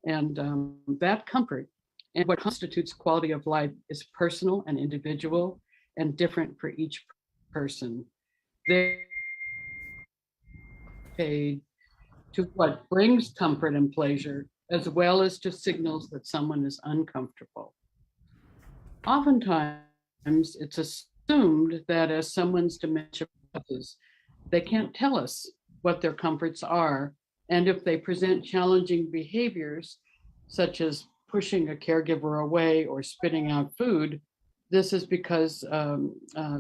And that comfort and what constitutes quality of life is personal and individual and different for each person. They're paid to what brings comfort and pleasure, as well as to signals that someone is uncomfortable. Oftentimes, it's assumed that as someone's dementia progresses, they can't tell us what their comforts are. And if they present challenging behaviors, such as pushing a caregiver away or spitting out food, this is because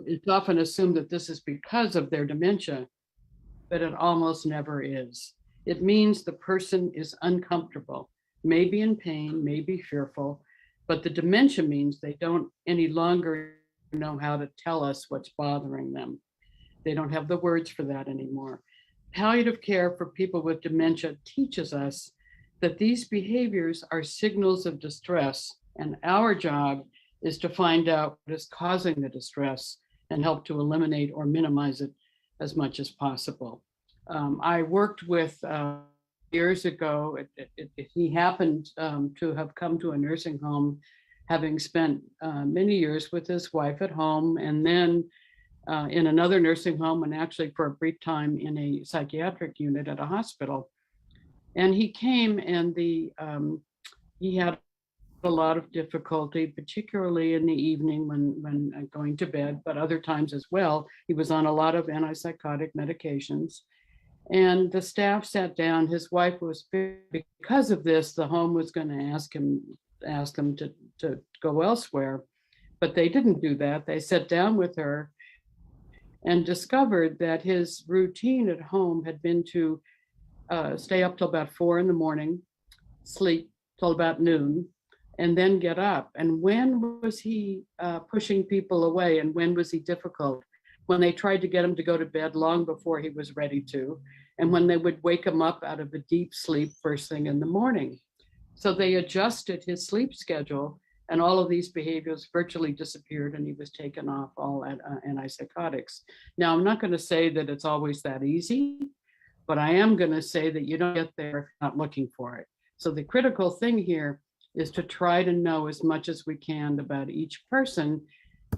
it's often assumed that this is because of their dementia, but it almost never is. It means the person is uncomfortable, maybe in pain, maybe fearful, but the dementia means they don't any longer know how to tell us what's bothering them. They don't have the words for that anymore. Palliative care for people with dementia teaches us that these behaviors are signals of distress, and our job is to find out what is causing the distress and help to eliminate or minimize it as much as possible. I worked with years ago, he happened to have come to a nursing home, having spent many years with his wife at home, and then in another nursing home, and actually for a brief time in a psychiatric unit at a hospital. And he came and he had a lot of difficulty, particularly in the evening when going to bed, but other times as well. He was on a lot of antipsychotic medications. And the staff sat down. His wife was, because of this, the home was going to ask him to go elsewhere, but they didn't do that. They sat down with her and discovered that his routine at home had been to stay up till about 4 a.m, sleep till about noon, and then get up. And when was he pushing people away, and when was he difficult? When they tried to get him to go to bed long before he was ready to, and when they would wake him up out of a deep sleep first thing in the morning. So they adjusted his sleep schedule, and all of these behaviors virtually disappeared, and he was taken off all antipsychotics. Now, I'm not going to say that it's always that easy, but I am going to say that you don't get there if you're not looking for it. So the critical thing here is to try to know as much as we can about each person.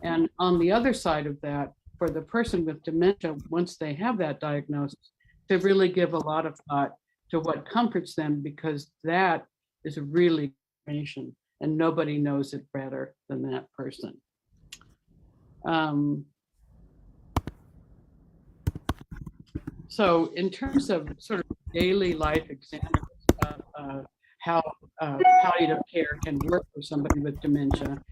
And on the other side of that, for the person with dementia, once they have that diagnosis, to really give a lot of thought to what comforts them, because that is really information, and nobody knows it better than that person. So in terms of sort of daily life examples of how palliative care can work for somebody with dementia,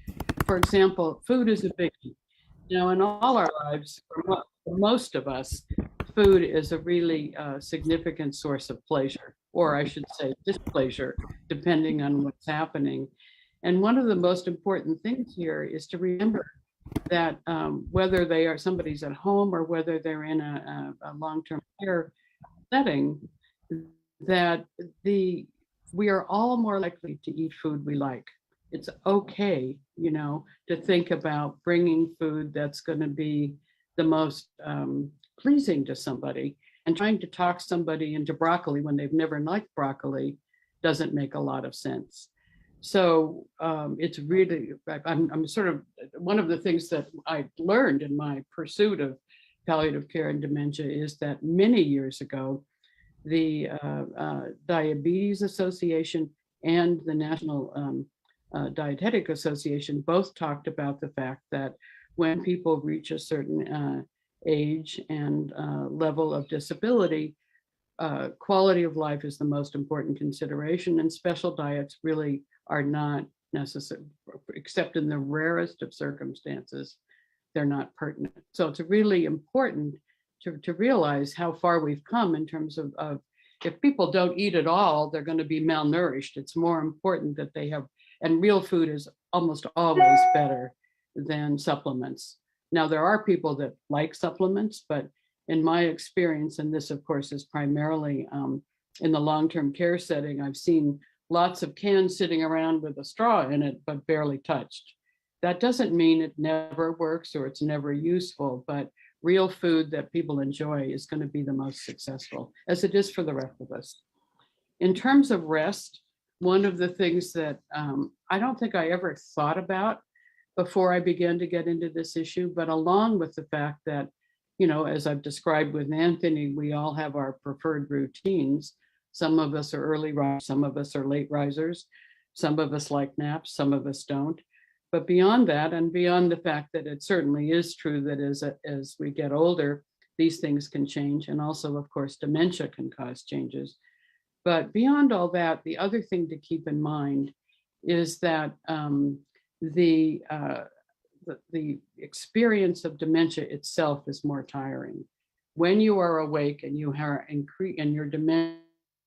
for example, food is a biggie. Now, in all our lives, for most of us, food is a really significant source of pleasure, or I should say displeasure, depending on what's happening. And one of the most important things here is to remember that whether they are somebody's at home or whether they're in a long-term care setting, that we are all more likely to eat food we like. It's okay, to think about bringing food that's going to be the most pleasing to somebody, and trying to talk somebody into broccoli when they've never liked broccoli doesn't make a lot of sense. So it's really, I'm sort of, one of the things that I learned in my pursuit of palliative care and dementia is that many years ago, the Diabetes Association and the National Dietetic Association both talked about the fact that when people reach a certain age and level of disability, quality of life is the most important consideration, and special diets really are not necessary, except in the rarest of circumstances, they're not pertinent. So it's really important to realize how far we've come in terms of if people don't eat at all, they're going to be malnourished. It's more important that they have, and real food is almost always better than supplements. Now, there are people that like supplements, but in my experience, and this of course is primarily in the long-term care setting, I've seen lots of cans sitting around with a straw in it, but barely touched. That doesn't mean it never works or it's never useful, but real food that people enjoy is going to be the most successful, as it is for the rest of us. In terms of rest, one of the things that I don't think I ever thought about before I began to get into this issue, but along with the fact that, you know, as I've described with Anthony, we all have our preferred routines. Some of us are early risers, some of us are late risers, some of us like naps, some of us don't. But beyond that, and beyond the fact that it certainly is true that as we get older, these things can change. And also, of course, dementia can cause changes. But beyond all that, the other thing to keep in mind is that the, uh, the experience of dementia itself is more tiring. When you are awake and you are and your dementia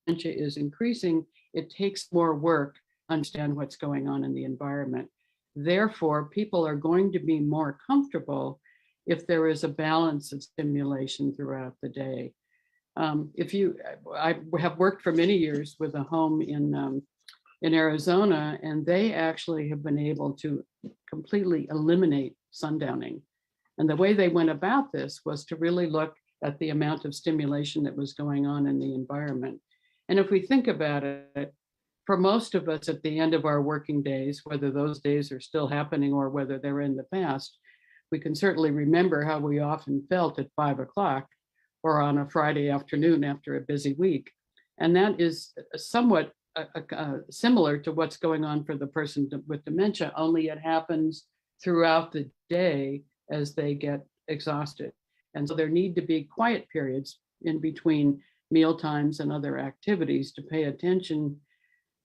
is increasing, it takes more work to understand what's going on in the environment. Therefore, people are going to be more comfortable if there is a balance of stimulation throughout the day. I have worked for many years with a home in Arizona, and they actually have been able to completely eliminate sundowning. And the way they went about this was to really look at the amount of stimulation that was going on in the environment. And if we think about it, for most of us at the end of our working days, whether those days are still happening or whether they're in the past, we can certainly remember how we often felt at 5 o'clock or on a Friday afternoon after a busy week. And that is somewhat similar to what's going on for the person with dementia, only it happens throughout the day as they get exhausted. And so there need to be quiet periods in between meal times and other activities to pay attention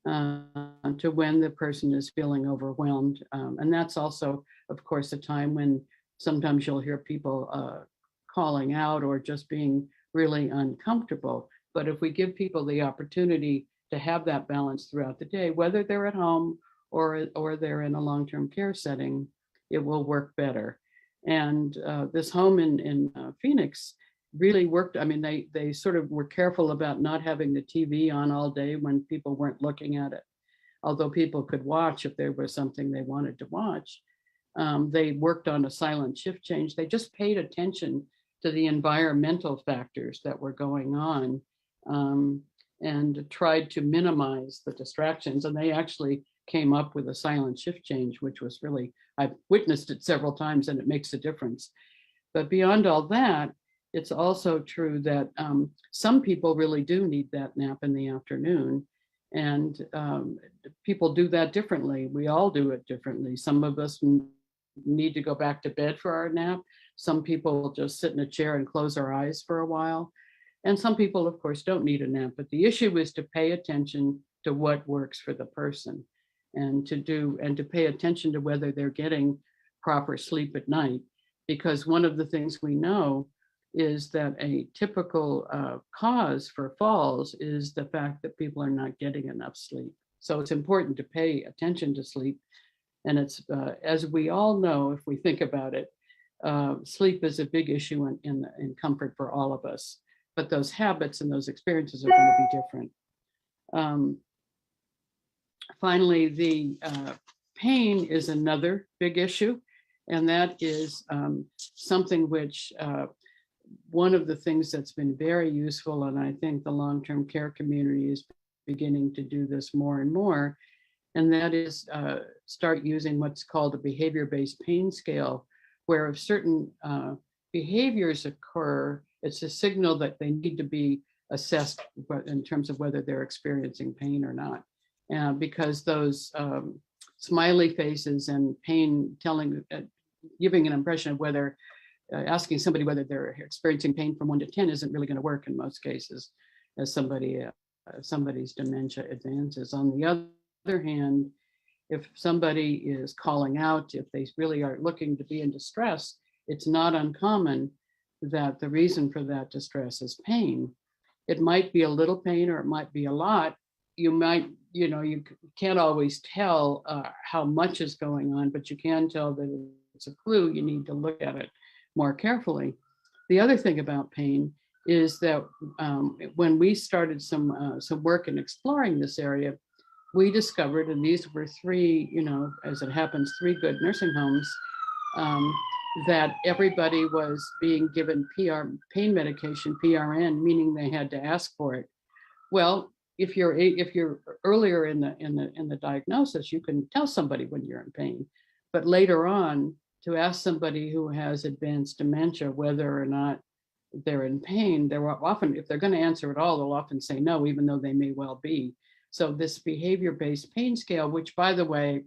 to when the person is feeling overwhelmed. And that's also, of course, a time when sometimes you'll hear people calling out or just being really uncomfortable. But if we give people the opportunity to have that balance throughout the day, whether they're at home or they're in a long-term care setting, it will work better. And this home in Phoenix really worked. I mean, they sort of were careful about not having the TV on all day when people weren't looking at it. Although people could watch if there was something they wanted to watch. They worked on a silent shift change. They just paid attention to the environmental factors that were going on and tried to minimize the distractions. And they actually came up with a silent shift change, which was really, I've witnessed it several times and it makes a difference. But beyond all that, it's also true that some people really do need that nap in the afternoon. And people do that differently. We all do it differently. Some of us need to go back to bed for our nap. Some people will just sit in a chair and close our eyes for a while. And some people, of course, don't need a nap. But the issue is to pay attention to what works for the person and to pay attention to whether they're getting proper sleep at night. Because one of the things we know is that a typical cause for falls is the fact that people are not getting enough sleep. So it's important to pay attention to sleep. And it's, as we all know, if we think about it, sleep is a big issue in comfort for all of us. But those habits and those experiences are going to be different. Finally, the pain is another big issue. And that is something which one of the things that's been very useful, and I think the long-term care community is beginning to do this more and more, and that is start using what's called a behavior-based pain scale, where if certain behaviors occur, it's a signal that they need to be assessed in terms of whether they're experiencing pain or not. Because those smiley faces and pain giving an impression of whether asking somebody whether they're experiencing pain from 1 to 10 isn't really going to work in most cases as somebody's dementia advances. On the other hand, if somebody is calling out, if they really are looking to be in distress, it's not uncommon that the reason for that distress is pain. It might be a little pain or it might be a lot. You can't always tell how much is going on, but you can tell that it's a clue. You need to look at it more carefully. The other thing about pain is that when we started some work in exploring this area, we discovered, and these were three, as it happens, 3 good nursing homes, that everybody was being given pain medication, PRN, meaning they had to ask for it. Well, if you're earlier in the diagnosis, you can tell somebody when you're in pain, but later on, to ask somebody who has advanced dementia whether or not they're in pain, they're often, if they're going to answer at all, they'll often say no, even though they may well be. So this behavior-based pain scale, which, by the way,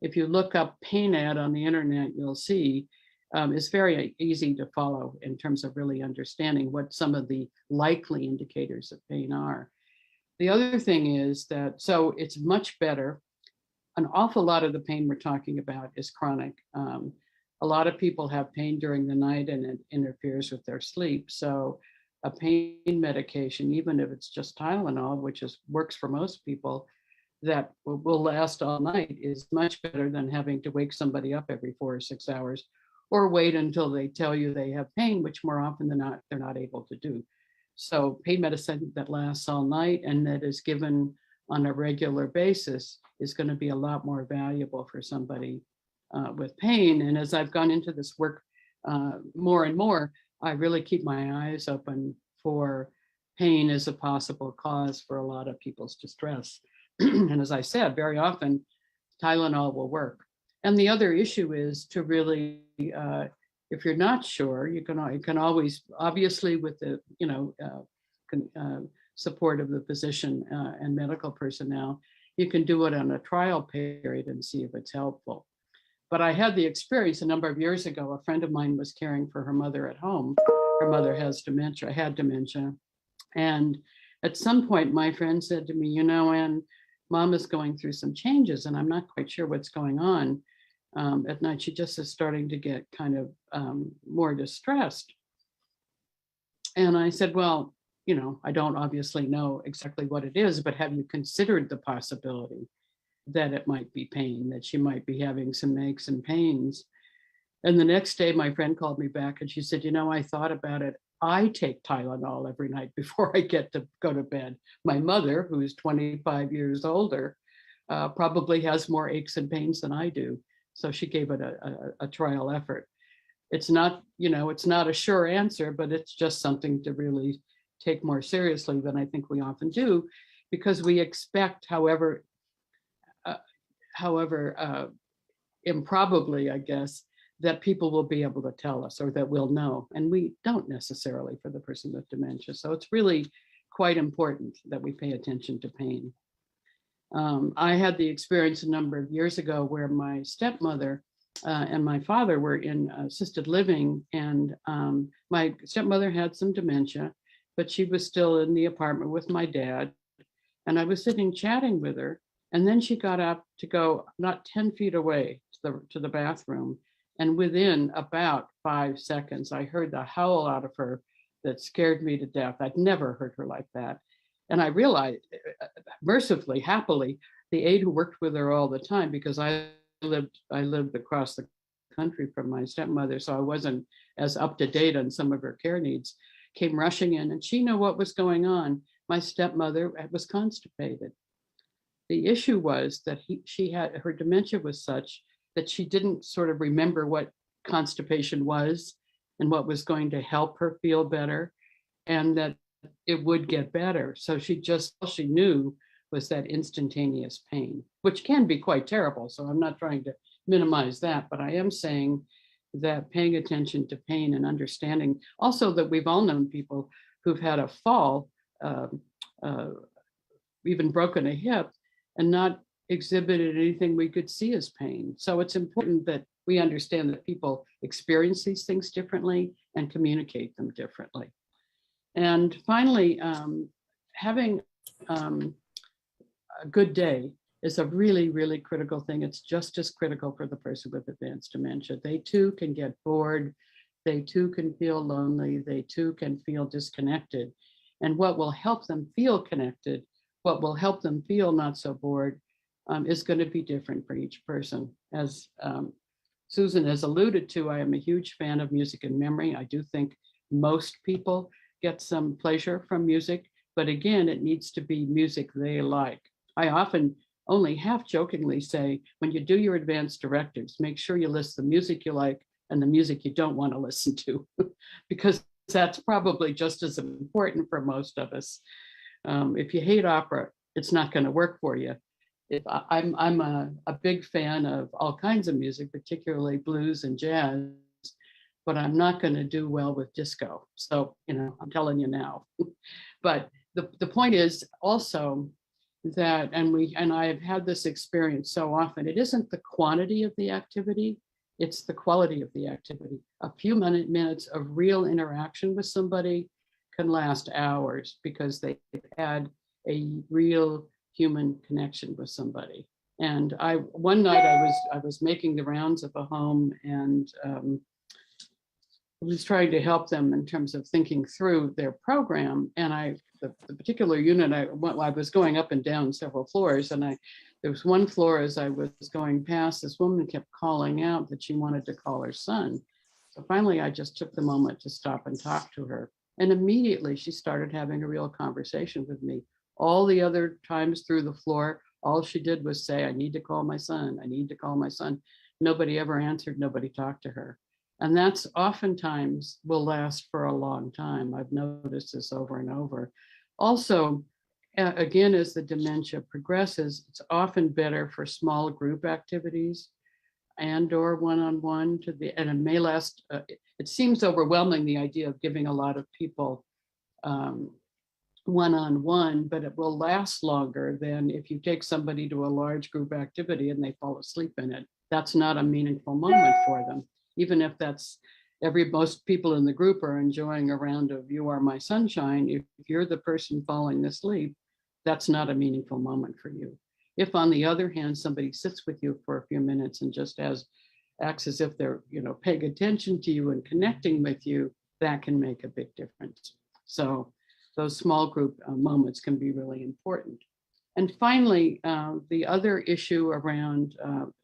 if you look up PainAd on the internet, you'll see is very easy to follow in terms of really understanding what some of the likely indicators of pain are. The other thing is that, so it's much better. An awful lot of the pain we're talking about is chronic. A lot of people have pain during the night and it interferes with their sleep. So a pain medication, even if it's just Tylenol, which works for most people, that will last all night, is much better than having to wake somebody up every 4 or 6 hours or wait until they tell you they have pain, which more often than not, they're not able to do. So pain medicine that lasts all night and that is given on a regular basis is going to be a lot more valuable for somebody with pain. And as I've gone into this work more and more, I really keep my eyes open for pain as a possible cause for a lot of people's distress. And as I said, very often Tylenol will work. And the other issue is to really, if you're not sure, you can always, obviously with the support of the physician and medical personnel, you can do it on a trial period and see if it's helpful. But I had the experience a number of years ago. A friend of mine was caring for her mother at home. Her mother had dementia. And at some point, my friend said to me, Ann, Mom is going through some changes and I'm not quite sure what's going on. At night, she just is starting to get kind of more distressed. And I said, well, I don't obviously know exactly what it is, but have you considered the possibility that it might be pain, that she might be having some aches and pains? And the next day, my friend called me back and she said, I thought about it. I take Tylenol every night before I get to go to bed. My mother, who's 25 years older, probably has more aches and pains than I do. So she gave it a trial effort. It's not, it's not a sure answer, but it's just something to really take more seriously than I think we often do, because we expect, however improbably, I guess, that people will be able to tell us or that we'll know. And we don't necessarily for the person with dementia. So it's really quite important that we pay attention to pain. I had the experience a number of years ago where my stepmother and my father were in assisted living, and my stepmother had some dementia, but she was still in the apartment with my dad. And I was sitting chatting with her, and then she got up to go not 10 feet away to the bathroom. And within about 5 seconds, I heard the howl out of her that scared me to death. I'd never heard her like that. And I realized, mercifully, happily, the aide who worked with her all the time, because I lived across the country from my stepmother, so I wasn't as up to date on some of her care needs, came rushing in, and she knew what was going on. My stepmother was constipated. The issue was that her dementia was such that she didn't sort of remember what constipation was and what was going to help her feel better, and that it would get better. So all she knew was that instantaneous pain, which can be quite terrible. So I'm not trying to minimize that, but I am saying that paying attention to pain and understanding also that we've all known people who've had a fall, even broken a hip, and not exhibited anything we could see as pain. So it's important that we understand that people experience these things differently and communicate them differently. And finally, having a good day is a really, really critical thing. It's just as critical for the person with advanced dementia. They too can get bored. They too can feel lonely. They too can feel disconnected. And what will help them feel connected, what will help them feel not so bored, is going to be different for each person. As Susan has alluded to, I am a huge fan of music and memory. I do think most people get some pleasure from music, but again, it needs to be music they like. I often only half jokingly say, when you do your advanced directives, make sure you list the music you like and the music you don't want to listen to, because that's probably just as important for most of us. If you hate opera, it's not going to work for you. If I'm a big fan of all kinds of music, particularly blues and jazz, but I'm not going to do well with disco. So, I'm telling you now. But the point is also that, and I have had this experience so often, it isn't the quantity of the activity, it's the quality of the activity. A few minutes of real interaction with somebody can last hours because they've had a real human connection with somebody. And one night I was making the rounds of a home, and was trying to help them in terms of thinking through their program. And the particular unit, I was going up and down several floors, and there was one floor as I was going past, this woman kept calling out that she wanted to call her son. So finally, I just took the moment to stop and talk to her. And immediately she started having a real conversation with me. All the other times through the floor, all she did was say, I need to call my son. I need to call my son. Nobody ever answered. Nobody talked to her. And that's oftentimes will last for a long time. I've noticed this over and over. Also, again, as the dementia progresses, it's often better for small group activities and or one-on-one and it may last, it seems overwhelming, the idea of giving a lot of people one-on-one, but it will last longer than if you take somebody to a large group activity and they fall asleep in it. That's not a meaningful moment for them. Even if most people in the group are enjoying a round of You Are My Sunshine, if you're the person falling asleep, that's not a meaningful moment for you. If, on the other hand, somebody sits with you for a few minutes and just acts as if they're, paying attention to you and connecting with you, that can make a big difference. So those small group moments can be really important. And finally, the other issue around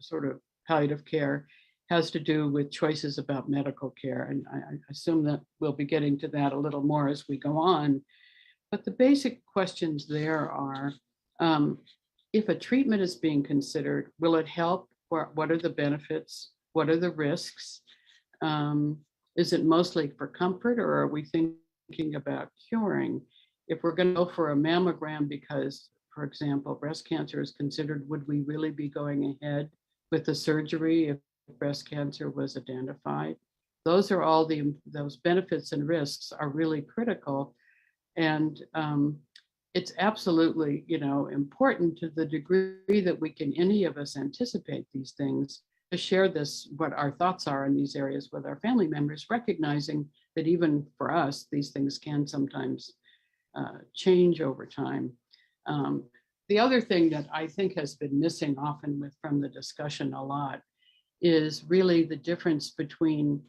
sort of palliative care has to do with choices about medical care. And I assume that we'll be getting to that a little more as we go on. But the basic questions there are, if a treatment is being considered, will it help? What are the benefits? What are the risks? Is it mostly for comfort, or are we thinking about curing? If we're going to go for a mammogram because, for example, breast cancer is considered, would we really be going ahead with the surgery if breast cancer was identified? Those are all those benefits and risks are really critical. And it's absolutely, important to the degree that we can, any of us, anticipate these things, to share what our thoughts are in these areas with our family members, recognizing that even for us, these things can sometimes change over time. The other thing that I think has been missing often from the discussion a lot is really the difference between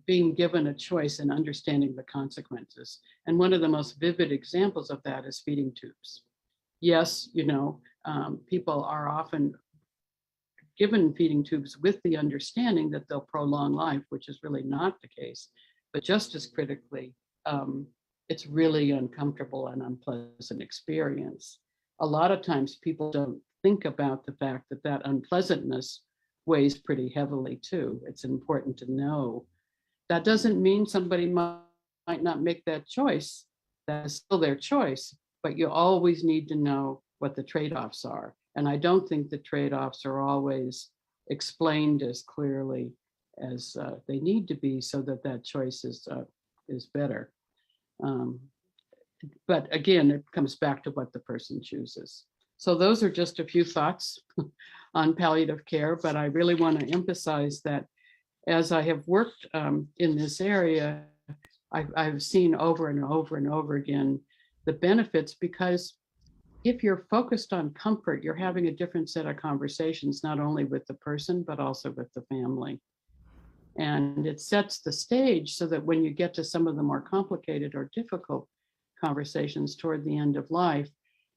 being given a choice and understanding the consequences. And one of the most vivid examples of that is feeding tubes. Yes, people are often given feeding tubes with the understanding that they'll prolong life, which is really not the case. But just as critically, it's really uncomfortable and unpleasant experience. A lot of times people don't think about the fact that unpleasantness weighs pretty heavily too. It's important to know. That doesn't mean somebody might not make that choice. That is still their choice, but you always need to know what the trade-offs are. And I don't think the trade-offs are always explained as clearly as they need to be, so that choice is better. But again, it comes back to what the person chooses. So those are just a few thoughts on palliative care, but I really want to emphasize that as I have worked in this area, I've seen over and over and over again the benefits, because if you're focused on comfort, you're having a different set of conversations, not only with the person, but also with the family. And it sets the stage so that when you get to some of the more complicated or difficult conversations toward the end of life,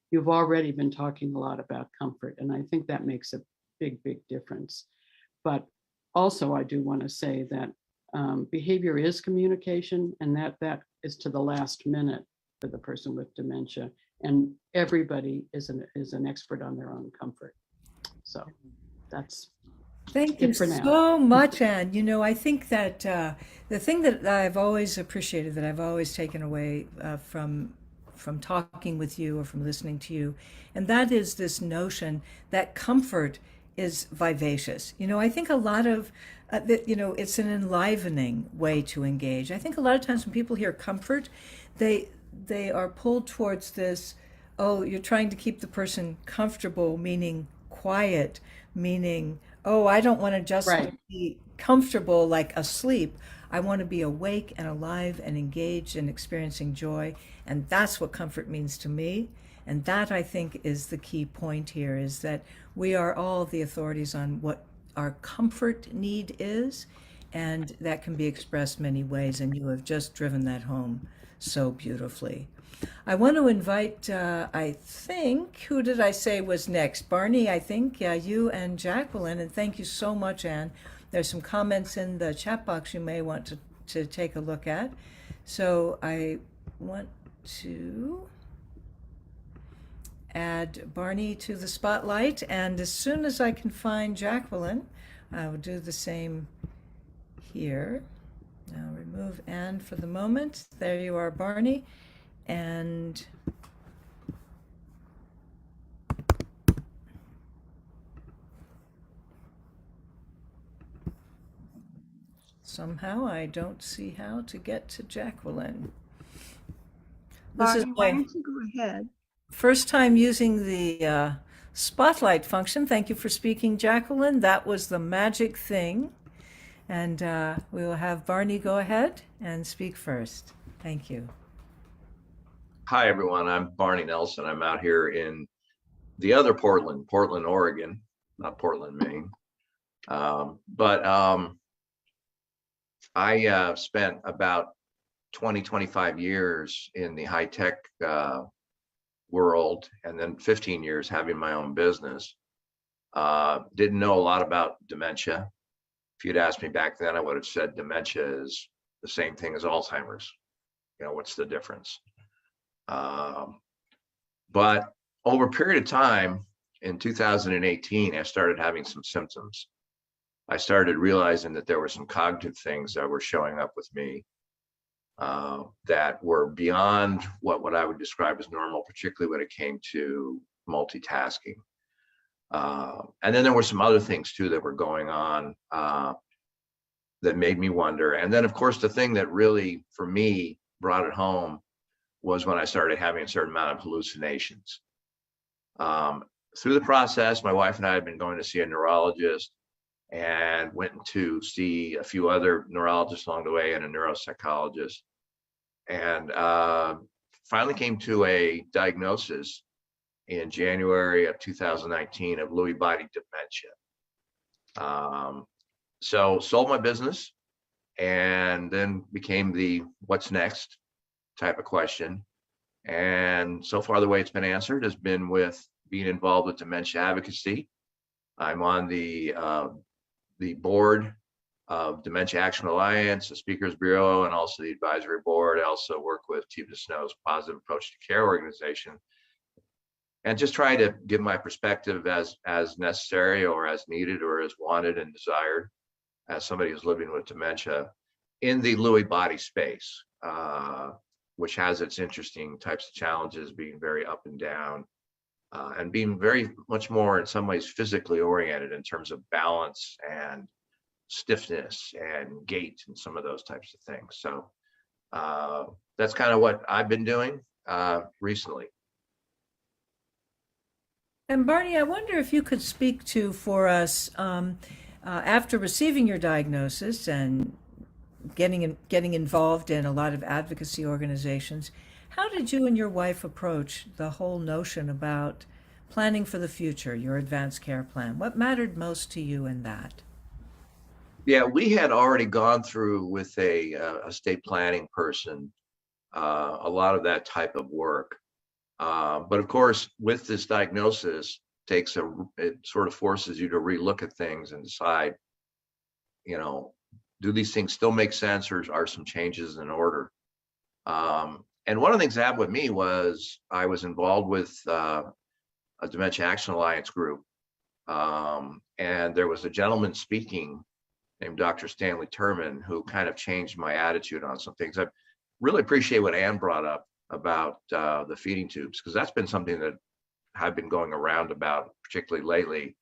you've already been talking a lot about comfort. And I think that makes a big, big difference. But also, I do want to say that behavior is communication, and that is to the last minute for the person with dementia. And everybody is an expert on their own comfort. So that's Thank you it for now. so much, Anne. I think that the thing that I've always appreciated, that I've always taken away from from talking with you or from listening to you, and that is this notion that comfort is vivacious. I think a lot of that, it's an enlivening way to engage. I think a lot of times when people hear comfort, they are pulled towards this, oh, you're trying to keep the person comfortable, meaning quiet, meaning, oh, I don't want to just Right. be comfortable like asleep. I want to be awake and alive and engaged and experiencing joy. And that's what comfort means to me. And that, I think, is the key point here, is that we are all the authorities on what our comfort need is. And that can be expressed many ways. And you have just driven that home so beautifully. I want to invite, I think, who did I say was next? Barney, I think, yeah, you and Jacqueline. And thank you so much, Anne. There's some comments in the chat box you may want to take a look at. So I want to add Barney to the spotlight. And as soon as I can find Jacqueline, I will do the same here. Now remove Anne for the moment. There you are, Barney. And somehow I don't see how to get to Jacqueline. This is Barney, why my don't you go ahead? first time using the spotlight function. Thank you for speaking, Jacqueline. That was the magic thing. And we will have Barney go ahead and speak first. Thank you. Hi, everyone. I'm Barney Nelson. I'm out here in the other Portland, Oregon, not Portland, Maine. I spent about 25 years in the high-tech world, and then 15 years having my own business. Didn't know a lot about dementia. If you'd asked me back then, I would have said dementia is the same thing as Alzheimer's. What's the difference? But over a period of time, in 2018, I started having some symptoms. I started realizing that there were some cognitive things that were showing up with me that were beyond what I would describe as normal, particularly when it came to multitasking. And then there were some other things too that were going on that made me wonder. And then, of course, the thing that really, for me, brought it home was when I started having a certain amount of hallucinations. Through the process, my wife and I had been going to see a neurologist and went to see a few other neurologists along the way and a neuropsychologist. And finally came to a diagnosis in January of 2019 of Lewy body dementia. So sold my business and then became the what's next type of question. And so far, the way it's been answered has been with being involved with dementia advocacy. I'm on the board of Dementia Action Alliance, the Speakers Bureau, and also the advisory board. I also work with Tiva Snow's Positive Approach to Care organization, and just try to give my perspective as necessary or as needed or as wanted and desired as somebody who's living with dementia in the Lewy body space, which has its interesting types of challenges, being very up and down, and being very much more in some ways physically oriented in terms of balance and stiffness and gait and some of those types of things. So that's kind of what I've been doing recently. And Barney, I wonder if you could speak to for us, after receiving your diagnosis and getting involved in a lot of advocacy organizations, how did you and your wife approach the whole notion about planning for the future, your advanced care plan? What mattered most to you in that? Yeah, we had already gone through with a estate planning person a lot of that type of work. But of course, with this diagnosis, it sort of forces you to relook at things and decide, do these things still make sense, or are some changes in order? And one of the things that happened with me was I was involved with a Dementia Action Alliance group. And there was a gentleman speaking named Dr. Stanley Turman, who kind of changed my attitude on some things. I really appreciate what Anne brought up about the feeding tubes, because that's been something that I've been going around about, particularly lately,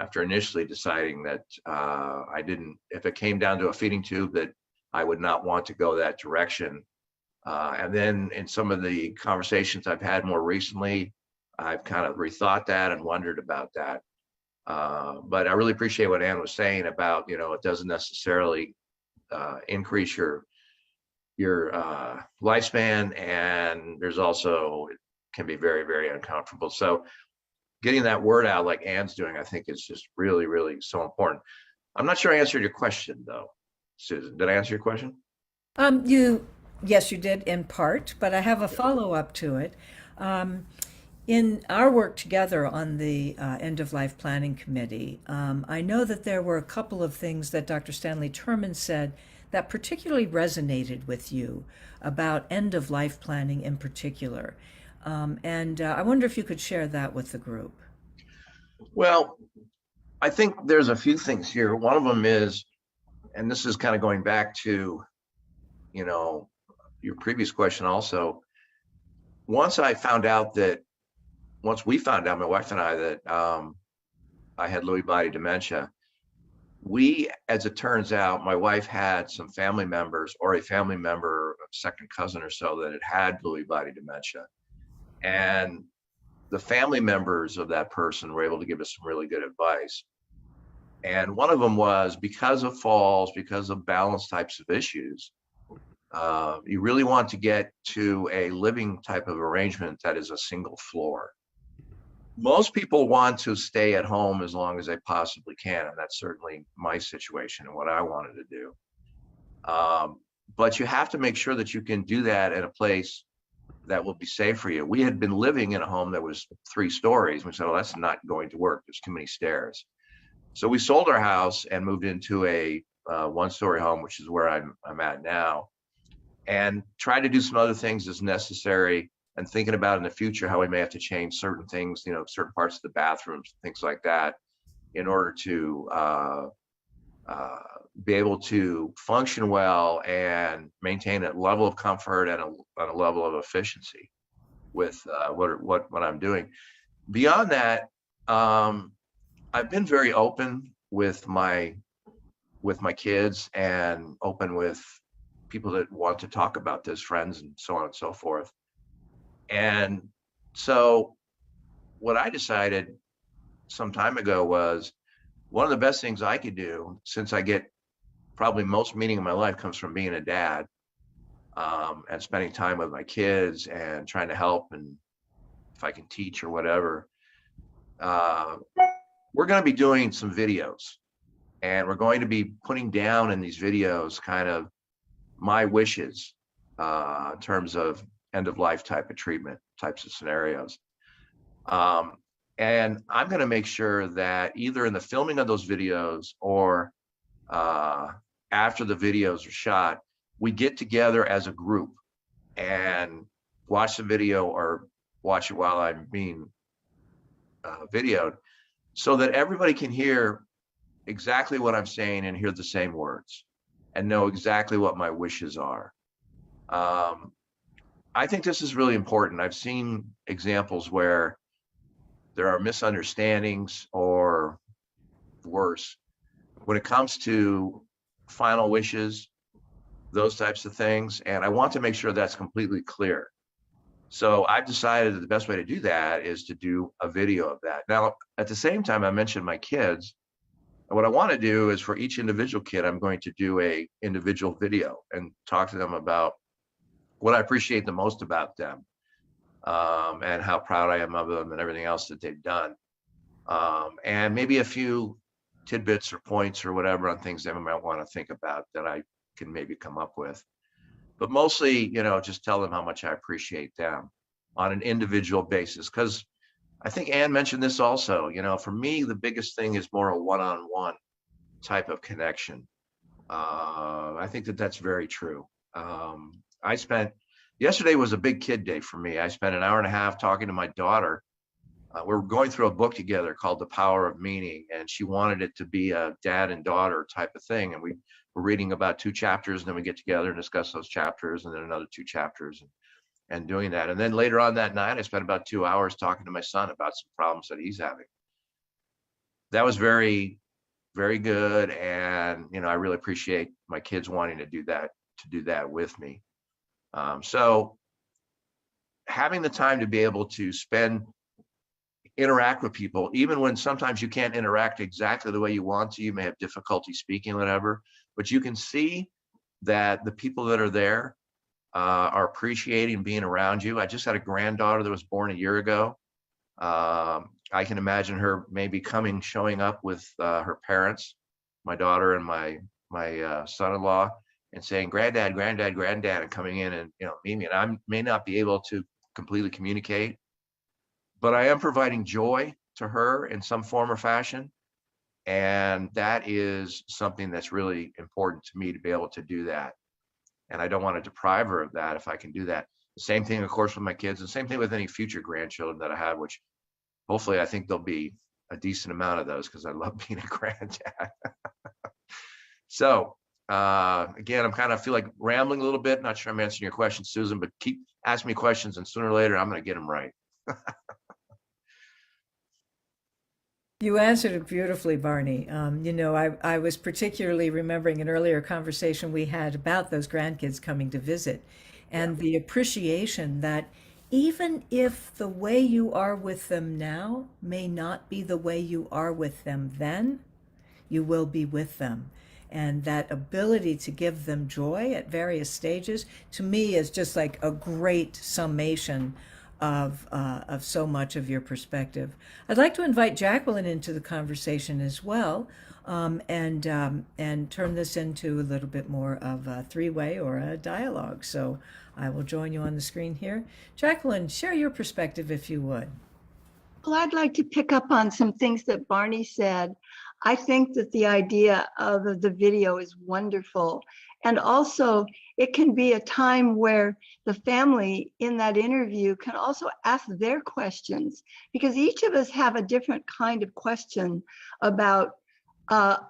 after initially deciding that I didn't, if it came down to a feeding tube, that I would not want to go that direction. And then in some of the conversations I've had more recently, I've kind of rethought that and wondered about that. But I really appreciate what Ann was saying about, it doesn't necessarily increase your lifespan, and there's also, it can be very, very uncomfortable. So getting that word out like Ann's doing, I think is just really, really so important. I'm not sure I answered your question though, Susan. Did I answer your question? Yes, you did in part, but I have a follow-up to it. In our work together on the End-of-Life Planning Committee, I know that there were a couple of things that Dr. Stanley Terman said that particularly resonated with you about end-of-life planning in particular. And I wonder if you could share that with the group. Well, I think there's a few things here. One of them is, and this is kind of going back to, your previous question also. Once we found out, my wife and I, that I had Lewy body dementia, we, as it turns out, my wife had some family members or a family member, a second cousin or so, that had Lewy body dementia. And the family members of that person were able to give us some really good advice. And one of them was, because of falls, because of balance types of issues, you really want to get to a living type of arrangement that is a single floor. Most people want to stay at home as long as they possibly can, and that's certainly my situation and what I wanted to do. But you have to make sure that you can do that in a place that will be safe for you. We had been living in a home that was 3 stories. We said, well, that's not going to work. There's too many stairs. So we sold our house and moved into a 1-story home, which is where I'm at now, and tried to do some other things as necessary, and thinking about in the future how we may have to change certain things, certain parts of the bathrooms, things like that, in order to be able to function well and maintain a level of comfort and a level of efficiency with what I'm doing. Beyond that, I've been very open with my kids, and open with people that want to talk about this, friends and so on and so forth. And so what I decided some time ago was, one of the best things I could do, since I get probably most meaning in my life comes from being a dad, and spending time with my kids and trying to help, and if I can teach or whatever, we're going to be doing some videos, and we're going to be putting down in these videos kind of my wishes in terms of end-of-life type of treatment, types of scenarios. And I'm going to make sure that either in the filming of those videos or after the videos are shot, we get together as a group and watch the video, or watch it while I'm being videoed, so that everybody can hear exactly what I'm saying and hear the same words and know exactly what my wishes are. I think this is really important. I've seen examples where there are misunderstandings, or worse, when it comes to final wishes, those types of things. And I want to make sure that's completely clear. So I've decided that the best way to do that is to do a video of that. Now, at the same time, I mentioned my kids. And what I want to do is, for each individual kid, I'm going to do a individual video and talk to them about what I appreciate the most about them, and how proud I am of them and everything else that they've done. And maybe a few tidbits or points or whatever on things they might want to think about that I can maybe come up with. But mostly, just tell them how much I appreciate them on an individual basis. Because I think Ann mentioned this also, for me, the biggest thing is more a one-on-one type of connection. I think that that's very true. Yesterday was a big kid day for me. I spent an hour and a half talking to my daughter. We're going through a book together called The Power of Meaning, and she wanted it to be a dad and daughter type of thing. And we were reading about 2 chapters, and then we get together and discuss those chapters, and then another 2 chapters. And and doing that. And then later on that night, I spent about 2 hours talking to my son about some problems that he's having. That was very, very good. And, I really appreciate my kids wanting to do that with me. So having the time to be able to interact with people, even when sometimes you can't interact exactly the way you want to, you may have difficulty speaking, whatever, but you can see that the people that are there are appreciating being around you. I just had a granddaughter that was born a year ago. I can imagine her maybe showing up with her parents, my daughter and my son-in-law, and saying, "Granddad, granddad, granddad," and coming in and meet me. And I may not be able to completely communicate, but I am providing joy to her in some form or fashion. And that is something that's really important to me, to be able to do that. And I don't want to deprive her of that if I can do that. The same thing, of course, with my kids, and same thing with any future grandchildren that I have, which hopefully I think there'll be a decent amount of those, because I love being a granddad. So again, I feel like rambling a little bit. Not sure I'm answering your question, Susan, but keep asking me questions, and sooner or later I'm going to get them right. You answered it beautifully, Barney. I was particularly remembering an earlier conversation we had about those grandkids coming to visit, and the appreciation that even if the way you are with them now may not be the way you are with them then, you will be with them. And that ability to give them joy at various stages, to me, is just like a great summation of so much of your perspective. I'd like to invite Jacqueline into the conversation as well, and turn this into a little bit more of a three-way or a dialogue. So I will join you on the screen here. Jacqueline, share your perspective if you would. Well, I'd like to pick up on some things that Barney said. I think that the idea of the video is wonderful. And also, it can be a time where the family in that interview can also ask their questions, because each of us have a different kind of question about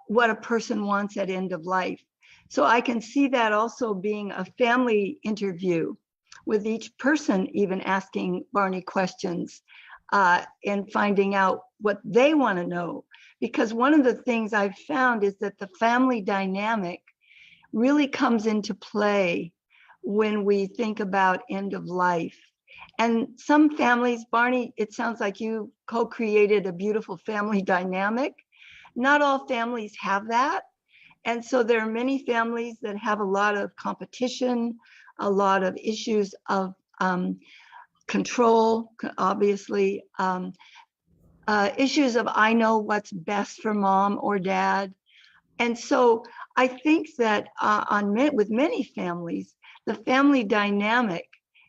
what a person wants at end of life. So I can see that also being a family interview, with each person even asking Barney questions and finding out what they want to know. Because one of the things I've found is that the family dynamic really comes into play when we think about end of life. And some families, Barney, it sounds like you co-created a beautiful family dynamic. Not all families have that. And so there are many families that have a lot of competition, a lot of issues of control, obviously, issues of I know what's best for mom or dad. And so I think that with many families, the family dynamic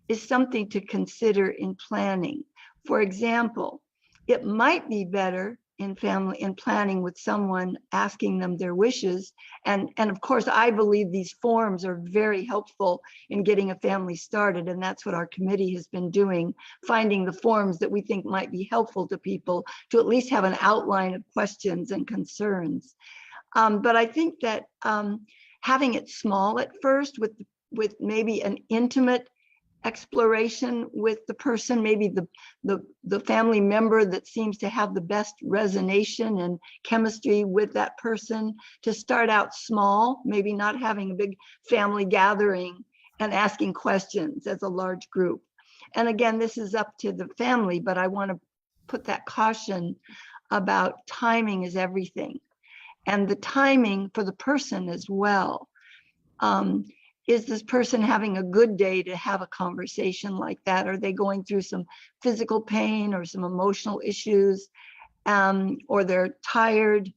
is something to consider in planning. For example, it might be better in planning with someone asking them their wishes. And of course, I believe these forms are very helpful in getting a family started. And that's what our committee has been doing, finding the forms that we think might be helpful to people to at least have an outline of questions and concerns. But I think that having it small at first with maybe an intimate exploration with the person, maybe the family member that seems to have the best resonation and chemistry with that person, to start out small, maybe not having a big family gathering and asking questions as a large group. And again, this is up to the family, but I want to put that caution about timing is everything. And the timing for the person as well. Is this person having a good day to have a conversation like that? Are they going through some physical pain or some emotional issues, or they're tired,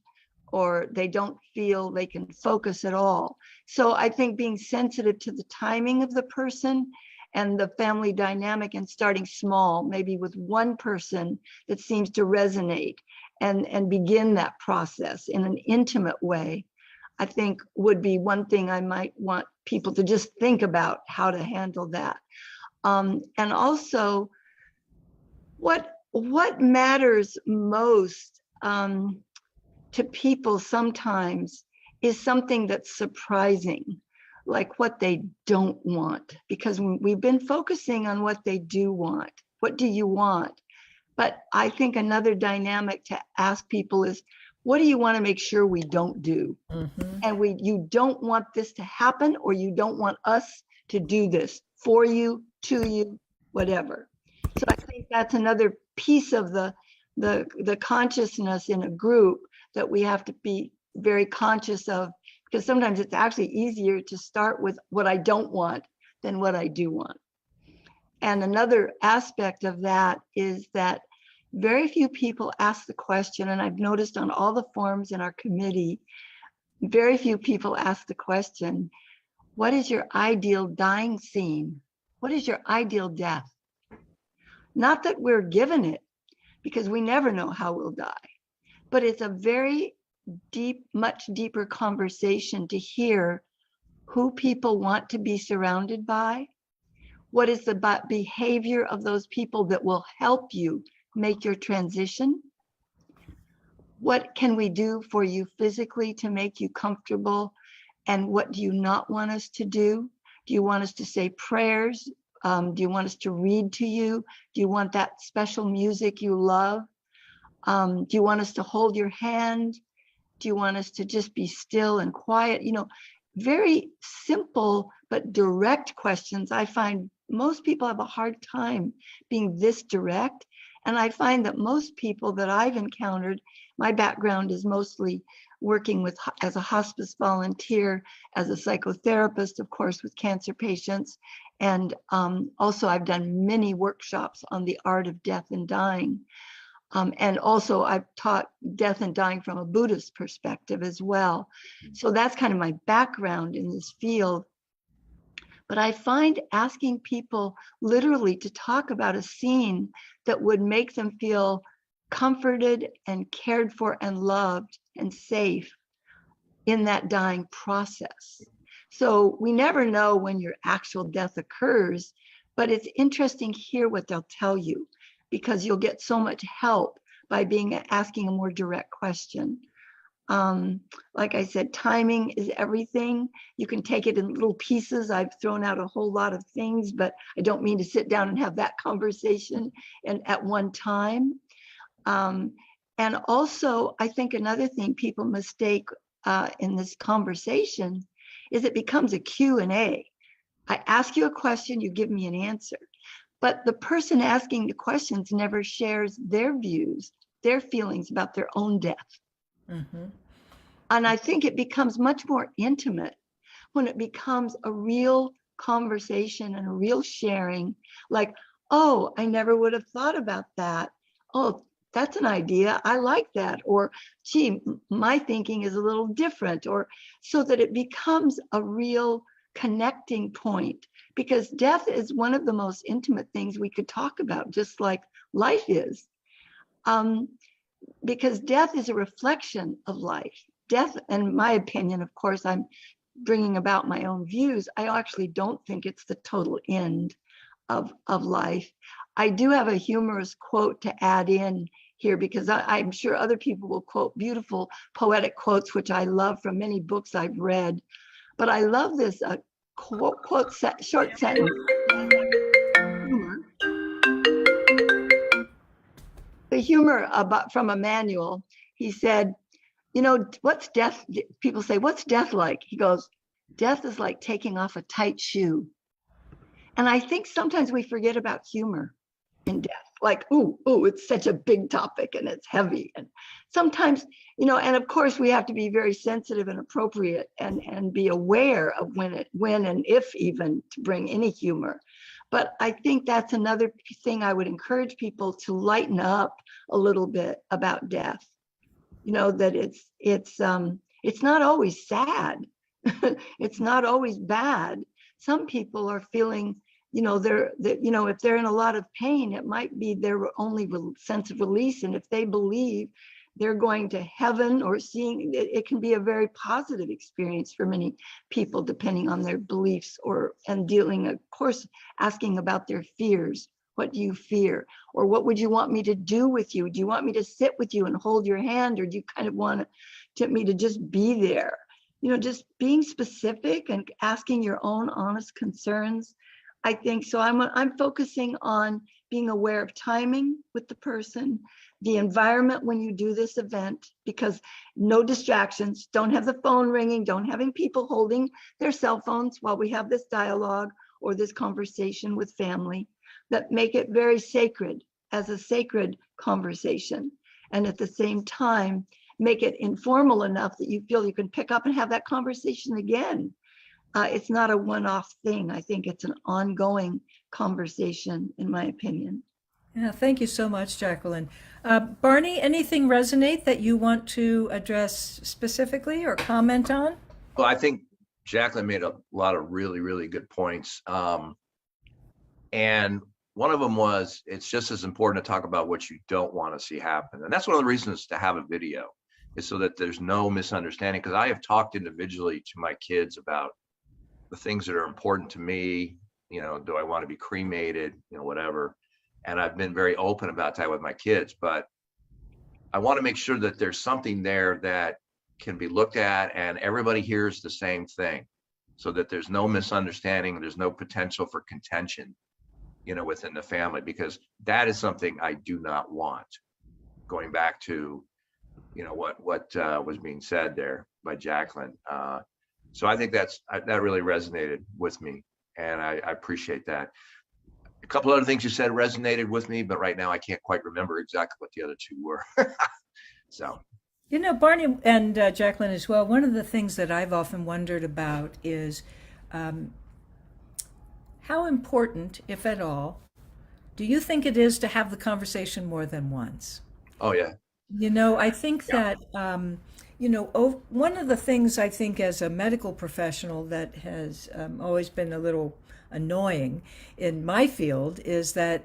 or they don't feel they can focus at all? So I think being sensitive to the timing of the person and the family dynamic, and starting small, maybe with one person that seems to resonate, and begin that process in an intimate way, I think would be one thing I might want people to just think about how to handle that. And also, what matters most to people sometimes is something that's surprising. like what they don't want, because we've been focusing on what they do want. What do you want? But I think another dynamic to ask people is, what do you want to make sure we don't do? And you don't want this to happen, or you don't want us to do this for you, to you, whatever. So I think that's another piece of the consciousness in a group that we have to be very conscious of, because sometimes it's actually easier to start with what I don't want than what I do want. And another aspect of that is that very few people ask the question, and I've noticed on all the forums in our committee, very few people ask the question, what is your ideal dying scene? What is your ideal death? Not that we're given it, because we never know how we'll die, but it's a very deep, much deeper conversation to hear who people want to be surrounded by. What is the behavior of those people that will help you make your transition? What can we do for you physically to make you comfortable? And what do you not want us to do? Do you want us to say prayers? Do you want us to read to you? Do you want that special music you love? Do you want us to hold your hand? Do you want us to just be still and quiet? You know, very simple but direct questions. I find most people have a hard time being this direct. And I find that most people that I've encountered, my background is mostly working with as a hospice volunteer, as a psychotherapist, of course, with cancer patients. And also I've done many workshops on the art of death and dying. And also I've taught death and dying from a Buddhist perspective as well. So that's kind of my background in this field. But I find asking people literally to talk about a scene that would make them feel comforted and cared for and loved and safe in that dying process. So we never know when your actual death occurs, but it's interesting to hear what they'll tell you, because you'll get so much help by asking a more direct question. Like I said, timing is everything. You can take it in little pieces. I've thrown out a whole lot of things, but I don't mean to sit down and have that conversation at one time. And also, I think another thing people mistake in this conversation is it becomes a Q&A. I ask you a question, you give me an answer. But the person asking the questions never shares their views, their feelings about their own death. And I think it becomes much more intimate when it becomes a real conversation and a real sharing, like, oh, I never would have thought about that. Oh, that's an idea. I like that. Or, gee, my thinking is a little different. Or so that it becomes a real connecting point, because death is one of the most intimate things we could talk about, just like life is. Because death is a reflection of life. Death, in my opinion, of course, I'm bringing about my own views. I actually don't think it's the total end of life. I do have a humorous quote to add in here, because I'm sure other people will quote beautiful poetic quotes, which I love from many books I've read. But I love this short sentence. The humor from Emmanuel. He said, you know, what's death? People say, what's death like? He goes, death is like taking off a tight shoe. And I think sometimes we forget about humor in death. Like, ooh, it's such a big topic and it's heavy. And sometimes, you know, and of course we have to be very sensitive and appropriate and be aware of when and if even to bring any humor. But I think that's another thing I would encourage people to lighten up a little bit about death. You know, that it's not always sad. It's not always bad. Some people are feeling, you know, if they're in a lot of pain, it might be their only sense of release. And if they believe they're going to heaven or seeing, it can be a very positive experience for many people, depending on their beliefs and dealing, of course, asking about their fears. What do you fear? Or what would you want me to do with you? Do you want me to sit with you and hold your hand? Or do you kind of want me to just be there? just being specific and asking your own honest concerns. I think so. I'm focusing on being aware of timing with the person, the environment when you do this event, because no distractions, don't have the phone ringing, don't having people holding their cell phones while we have this dialogue or this conversation with family, that make it very sacred, as a sacred conversation. And at the same time, make it informal enough that you feel you can pick up and have that conversation again. It's not a one-off thing. I think it's an ongoing conversation, in my opinion. Yeah, thank you so much, Jacqueline. Barney, anything resonate that you want to address specifically or comment on? Well, I think Jacqueline made a lot of really, really good points. And one of them was, it's just as important to talk about what you don't want to see happen. And that's one of the reasons to have a video, is so that there's no misunderstanding. Because I have talked individually to my kids about the things that are important to me. Do I want to be cremated, whatever. And I've been very open about that with my kids, but I want to make sure that there's something there that can be looked at and everybody hears the same thing, so that there's no misunderstanding, there's no potential for contention, within the family, because that is something I do not want. Going back to, what was being said there by Jacqueline. So I think that really resonated with me, and I appreciate that. A couple other things you said resonated with me, but right now I can't quite remember exactly what the other two were. So. Barney and Jacqueline as well, one of the things that I've often wondered about is how important, if at all, do you think it is to have the conversation more than once? Oh, yeah. I think that, one of the things I think as a medical professional that has always been a little annoying in my field is that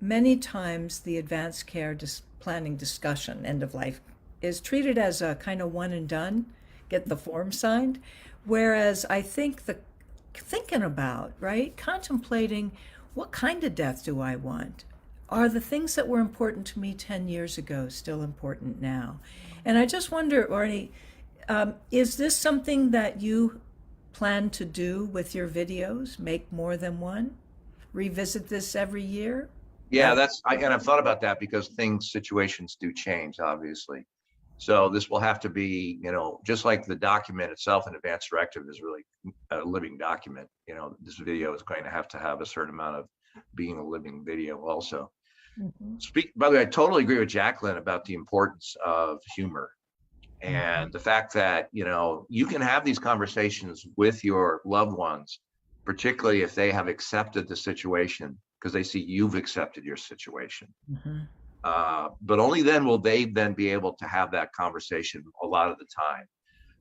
many times the advanced care planning discussion, end of life, is treated as a kind of one and done, get the form signed. Whereas I think thinking about, right, contemplating what kind of death do I want? Are the things that were important to me 10 years ago still important now? And I just wonder, Barney, is this something that you plan to do with your videos? Make more than one? Revisit this every year? Yeah, and I've thought about that, because situations do change, obviously. So this will have to be, just like the document itself in Advance Directive is really a living document. This video is going to have a certain amount of being a living video also. Mm-hmm. By the way, I totally agree with Jacqueline about the importance of humor and the fact that, you can have these conversations with your loved ones, particularly if they have accepted the situation, because they see you've accepted your situation. Mm-hmm. But only then will they then be able to have that conversation a lot of the time.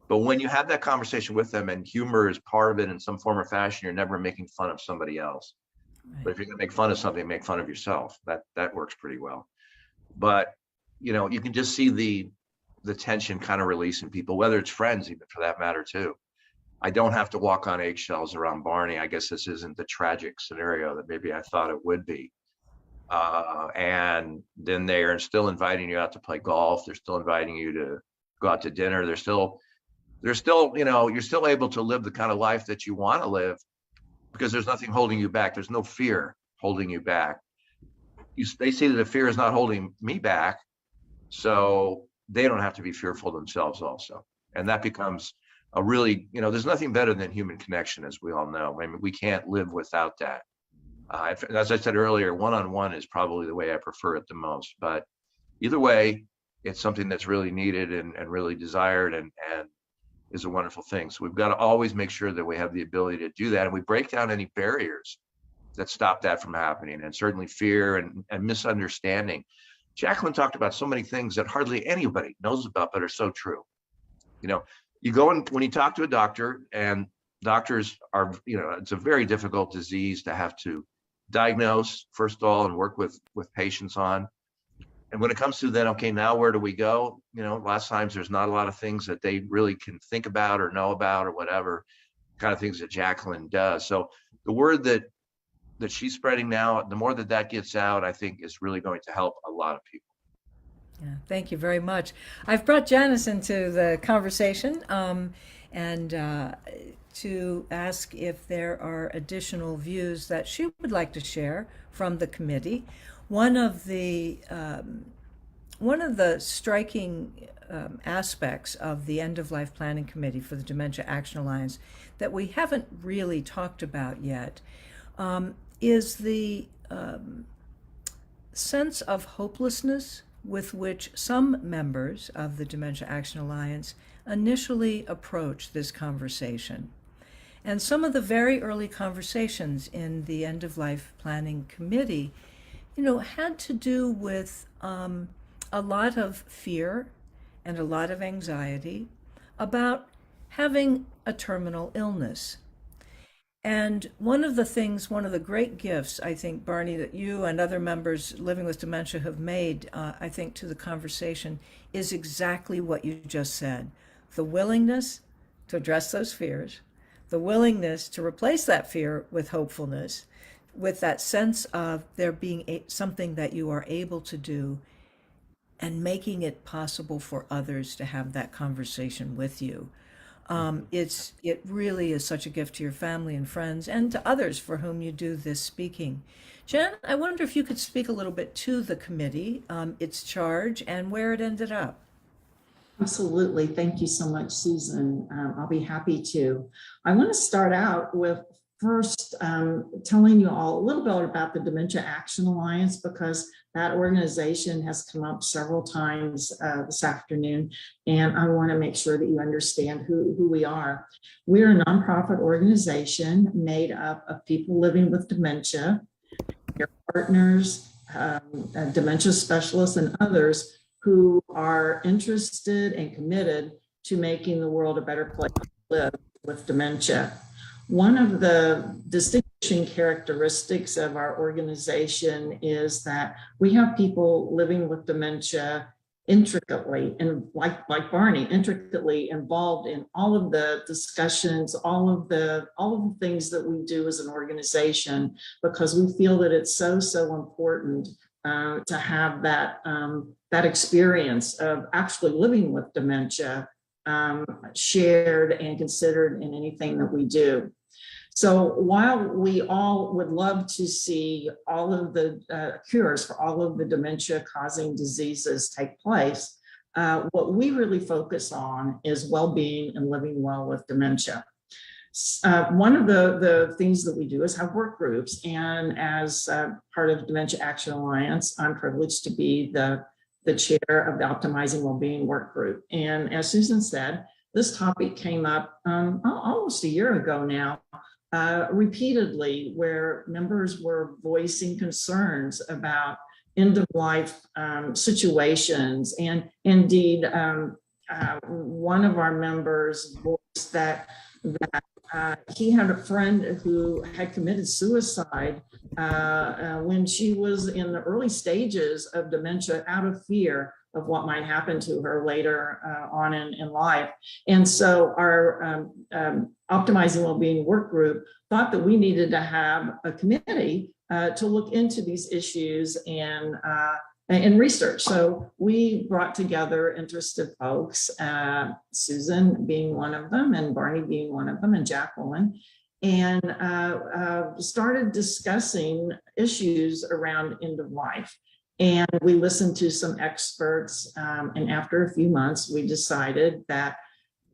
But when you have that conversation with them and humor is part of it in some form or fashion, you're never making fun of somebody else. Right. But if you're going to make fun of something, make fun of yourself. That works pretty well. But, you can just see the tension kind of release in people, whether it's friends, even for that matter, too. I don't have to walk on eggshells around Barney. I guess this isn't the tragic scenario that maybe I thought it would be. And then they are still inviting you out to play golf. They're still inviting you to go out to dinner. They're still, you're still able to live the kind of life that you want to live, because there's nothing holding you back. There's no fear holding you back. They see that the fear is not holding me back, so they don't have to be fearful themselves also. And that becomes a really, there's nothing better than human connection, as we all know. I mean, we can't live without that. As I said earlier, one-on-one is probably the way I prefer it the most. But either way, it's something that's really needed and really desired and is a wonderful thing. So we've got to always make sure that we have the ability to do that, and we break down any barriers that stop that from happening, and certainly fear and misunderstanding. Jacqueline talked about so many things that hardly anybody knows about, but are so true. You go in when you talk to a doctor, and doctors are, it's a very difficult disease to have to diagnose, first of all, and work with patients on. And when it comes to then, okay, now where do we go? Last times there's not a lot of things that they really can think about or know about or whatever kind of things that Jacqueline does. So the word that she's spreading now, the more that gets out, I think is really going to help a lot of people. Yeah, thank you very much. I've brought Janice into the conversation and to ask if there are additional views that she would like to share from the committee. One of the striking aspects of the End of Life Planning Committee for the Dementia Action Alliance that we haven't really talked about yet is the sense of hopelessness with which some members of the Dementia Action Alliance initially approach this conversation. And some of the very early conversations in the End of Life Planning Committee, had to do with a lot of fear and a lot of anxiety about having a terminal illness. And one of the great gifts, I think, Barney, that you and other members living with dementia have made, I think, to the conversation is exactly what you just said. The willingness to address those fears, the willingness to replace that fear with hopefulness, with that sense of there being something that you are able to do and making it possible for others to have that conversation with you. It really is such a gift to your family and friends and to others for whom you do this speaking. Jen, I wonder if you could speak a little bit to the committee, its charge, and where it ended up. Absolutely. Thank you so much, Susan. I'll be happy to. I want to start out with first telling you all a little bit about the Dementia Action Alliance, because that organization has come up several times this afternoon, and I want to make sure that you understand who we are. We're a nonprofit organization made up of people living with dementia, their partners, dementia specialists, and others who are interested and committed to making the world a better place to live with dementia. One of the distinguishing characteristics of our organization is that we have people living with dementia intricately, and like Barney, intricately involved in all of the discussions, all of the things that we do as an organization, because we feel that it's so important to have that experience of actually living with dementia shared and considered in anything that we do. So while we all would love to see all of the cures for all of the dementia-causing diseases take place, what we really focus on is well-being and living well with dementia. One of the things that we do is have work groups, and as part of Dementia Action Alliance, I'm privileged to be the chair of the Optimizing Wellbeing Work Group. And as Susan said, this topic came up almost a year ago now, repeatedly, where members were voicing concerns about end-of-life situations. And indeed, one of our members voiced that he had a friend who had committed suicide when she was in the early stages of dementia, out of fear of what might happen to her later on in life. And so our Optimizing Wellbeing Work Group thought that we needed to have a committee to look into these issues and research. So we brought together interested folks, Susan being one of them, and Barney being one of them, and Jacqueline, and started discussing issues around end of life. And we listened to some experts, and after a few months, we decided that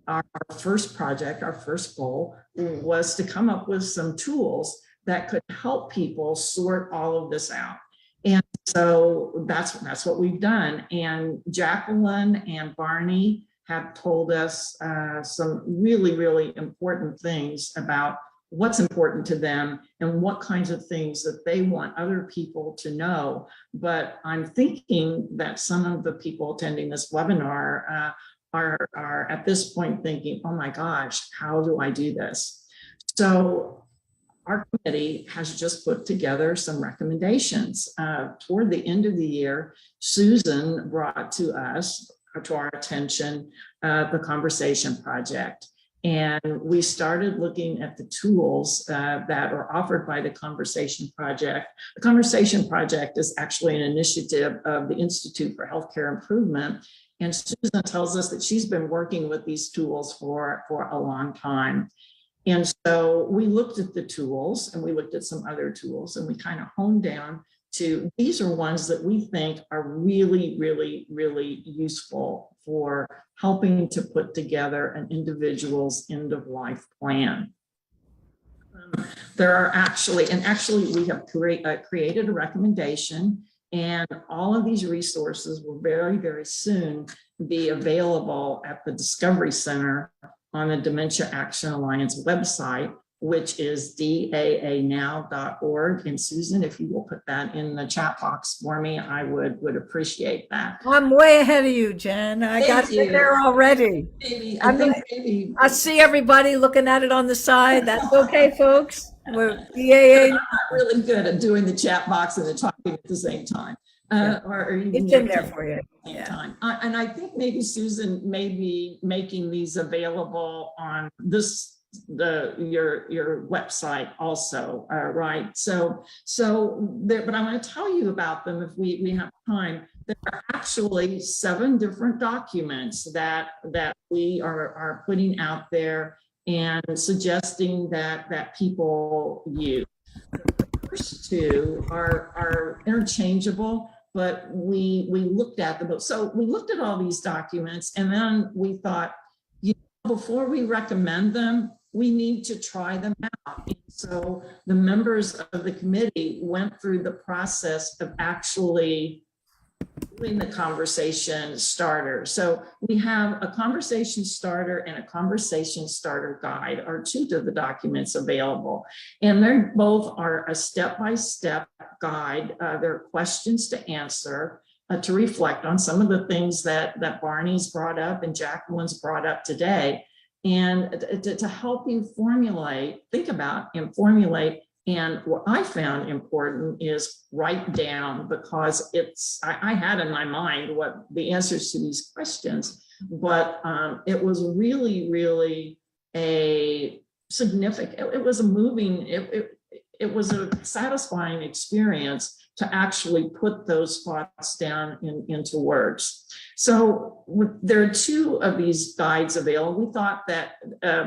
our first project, our first goal, was to come up with some tools that could help people sort all of this out. And so that's what we've done. And Jacqueline and Barney have told us some really important things about what's important to them and what kinds of things that they want other people to know. But I'm thinking that some of the people attending this webinar are at this point thinking, oh my gosh, how do I do this? So our committee has just put together some recommendations. Toward the end of the year, Susan brought to our attention, the Conversation Project. And we started looking at the tools that are offered by the Conversation Project. The Conversation Project is actually an initiative of the Institute for Healthcare Improvement. And Susan tells us that she's been working with these tools for a long time. And so we looked at the tools and we looked at some other tools and we kind of honed down to these are ones that we think are really, really, really useful for helping to put together an individual's end of life plan. There are actually we have created a recommendation, and all of these resources will very, very soon be available at the Discovery Center on the Dementia Action Alliance website, which is daanow.org. And Susan, if you will put that in the chat box for me, I would appreciate that. I'm way ahead of you, Jen. I got it there already. I see everybody looking at it on the side. That's okay, folks. We're I'm not really good at doing the chat box and the talking at the same time. It's in there for you. Time. And I think maybe Susan may be making these available on your website also, right? So there, but I want to tell you about them if we have time. There are actually 7 different documents that we are putting out there and suggesting that people use. The first 2 are interchangeable, but we looked at them. So we looked at all these documents and then we thought, before we recommend them, we need to try them out. And so the members of the committee went through the process of actually doing the conversation starter. So we have a conversation starter and a conversation starter guide are 2 of the documents available. And they both are a step-by-step guide. There are questions to answer to reflect on some of the things that Barney's brought up and Jacqueline's brought up today. And to help you think about and formulate. And what I found important is write down, because I had in my mind what the answers to these questions, but it was really, really a significant, it was a moving, it was a satisfying experience to actually put those thoughts down into words. So there are 2 of these guides available. We thought that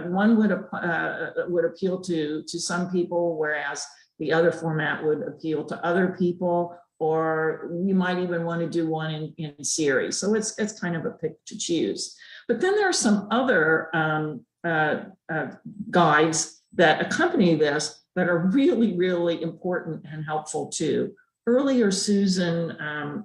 one would appeal to some people, whereas the other format would appeal to other people, or you might even want to do one in series. So it's kind of a pick to choose. But then there are some other guides that accompany this that are really, really important and helpful too. Earlier, Susan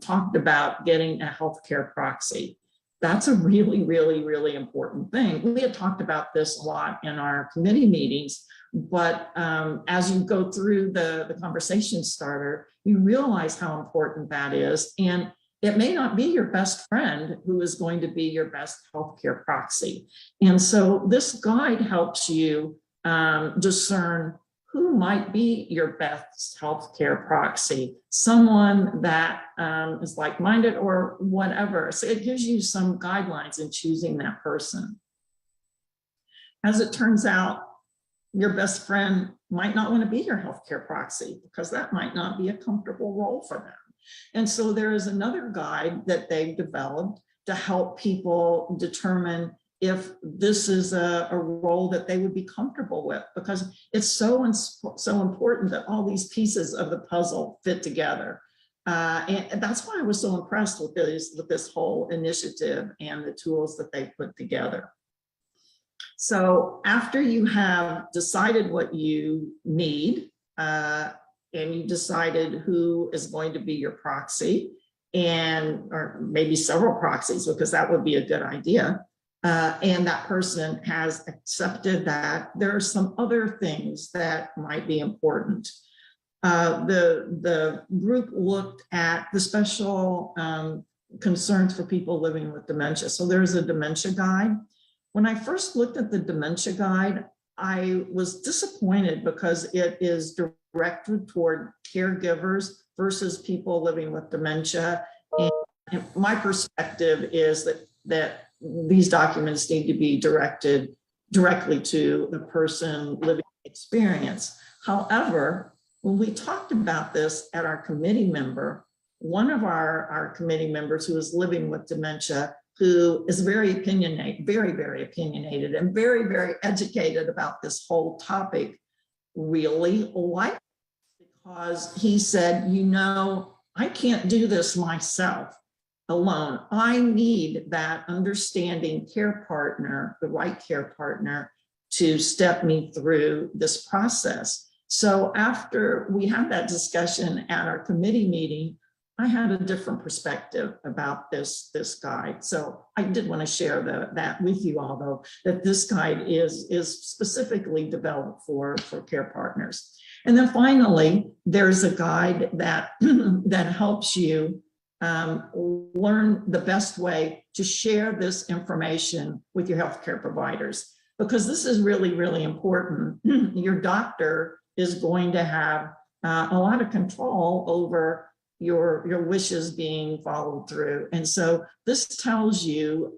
talked about getting a healthcare proxy. That's a really, really, really important thing. We had talked about this a lot in our committee meetings, but as you go through the conversation starter, you realize how important that is. And it may not be your best friend who is going to be your best healthcare proxy. And so this guide helps you discern who might be your best healthcare proxy, someone that is like-minded or whatever. So it gives you some guidelines in choosing that person. As it turns out, your best friend might not want to be your healthcare proxy because that might not be a comfortable role for them. And so there is another guide that they've developed to help people determine if this is a role that they would be comfortable with, because it's so important that all these pieces of the puzzle fit together. And that's why I was so impressed with this whole initiative and the tools that they put together. So after you have decided what you need, and you decided who is going to be your proxy, or maybe several proxies, because that would be a good idea, and that person has accepted that, there are some other things that might be important. The group looked at the special concerns for people living with dementia. So there's a dementia guide. When I first looked at the dementia guide, I was disappointed because it is directed toward caregivers versus people living with dementia. And my perspective is that these documents need to be directed directly to the person living the experience. However, when we talked about this at our committee member, one of our committee members who is living with dementia, who is very opinionated, very opinionated, and very educated about this whole topic, really liked it because he said, you know, I can't do this myself alone. I need that understanding care partner, the right care partner, to step me through this process. So after we had that discussion at our committee meeting, I had a different perspective about this guide. So I did want to share that with you all, though, that this guide is specifically developed for care partners. And then finally, there's a guide that that helps you learn the best way to share this information with your healthcare providers, because this is really important. Your doctor is going to have a lot of control over your wishes being followed through. And so this tells you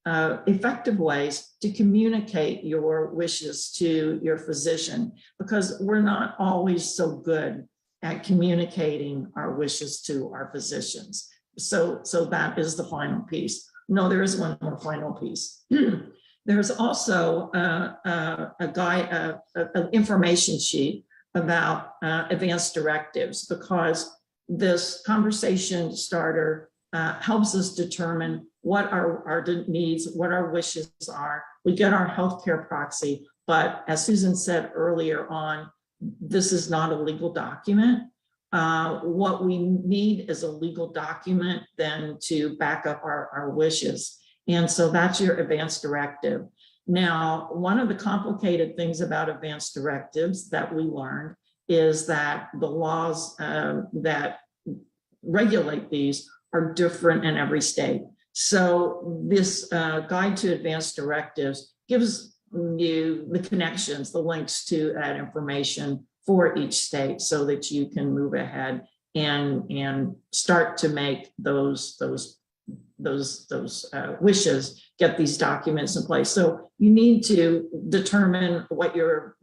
effective ways to communicate your wishes to your physician, because we're not always so good at communicating our wishes to our physicians. So that is the final piece. No, there is one more final piece. There's also a guide, an information sheet about advanced directives, because this conversation starter helps us determine what our needs, what our wishes are. We get our healthcare proxy, but as Susan said earlier on, this is not a legal document. What we need is a legal document then to back up our wishes. And so that's your advanced directive. Now, one of the complicated things about advanced directives that we learned is that the laws that regulate these are different in every state. So this guide to advanced directives gives you the connections, the links to that information for each state, so that you can move ahead and start to make those wishes, get these documents in place. So you need to determine what your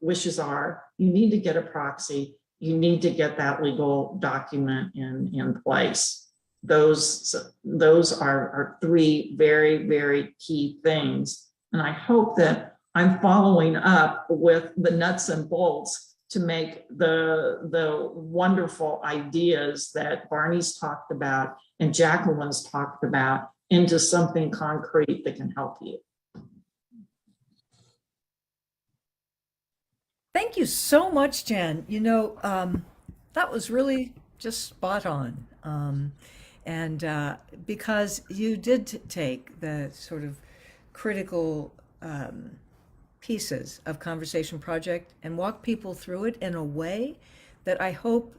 wishes are. You need to get a proxy. You need to get that legal document in place. Those are three very key things. And I hope that I'm following up with the nuts and bolts to make the wonderful ideas that Barney's talked about and Jacqueline's talked about into something concrete that can help you. Thank you so much, Jen. You know, that was really just spot on. And because you did take the sort of critical pieces of Conversation Project and walk people through it in a way that I hope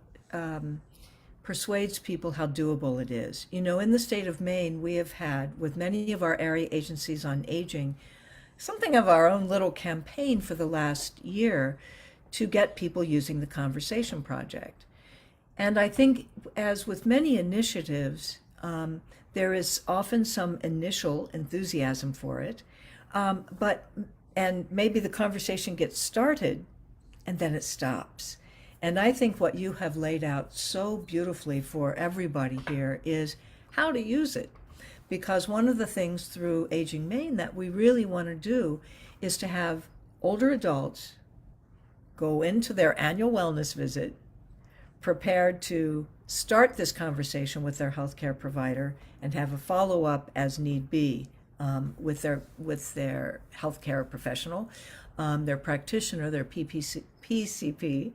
persuades people how doable it is. You know, in the state of Maine, we have had, with many of our area agencies on aging, something of our own little campaign for the last year to get people using the Conversation Project. And I think, as with many initiatives, there is often some initial enthusiasm for it, and maybe the conversation gets started and then it stops. And I think what you have laid out so beautifully for everybody here is how to use it. Because one of the things through Aging Maine that we really want to do is to have older adults go into their annual wellness visit prepared to start this conversation with their healthcare provider and have a follow-up as need be with their healthcare professional, their practitioner, their PCP,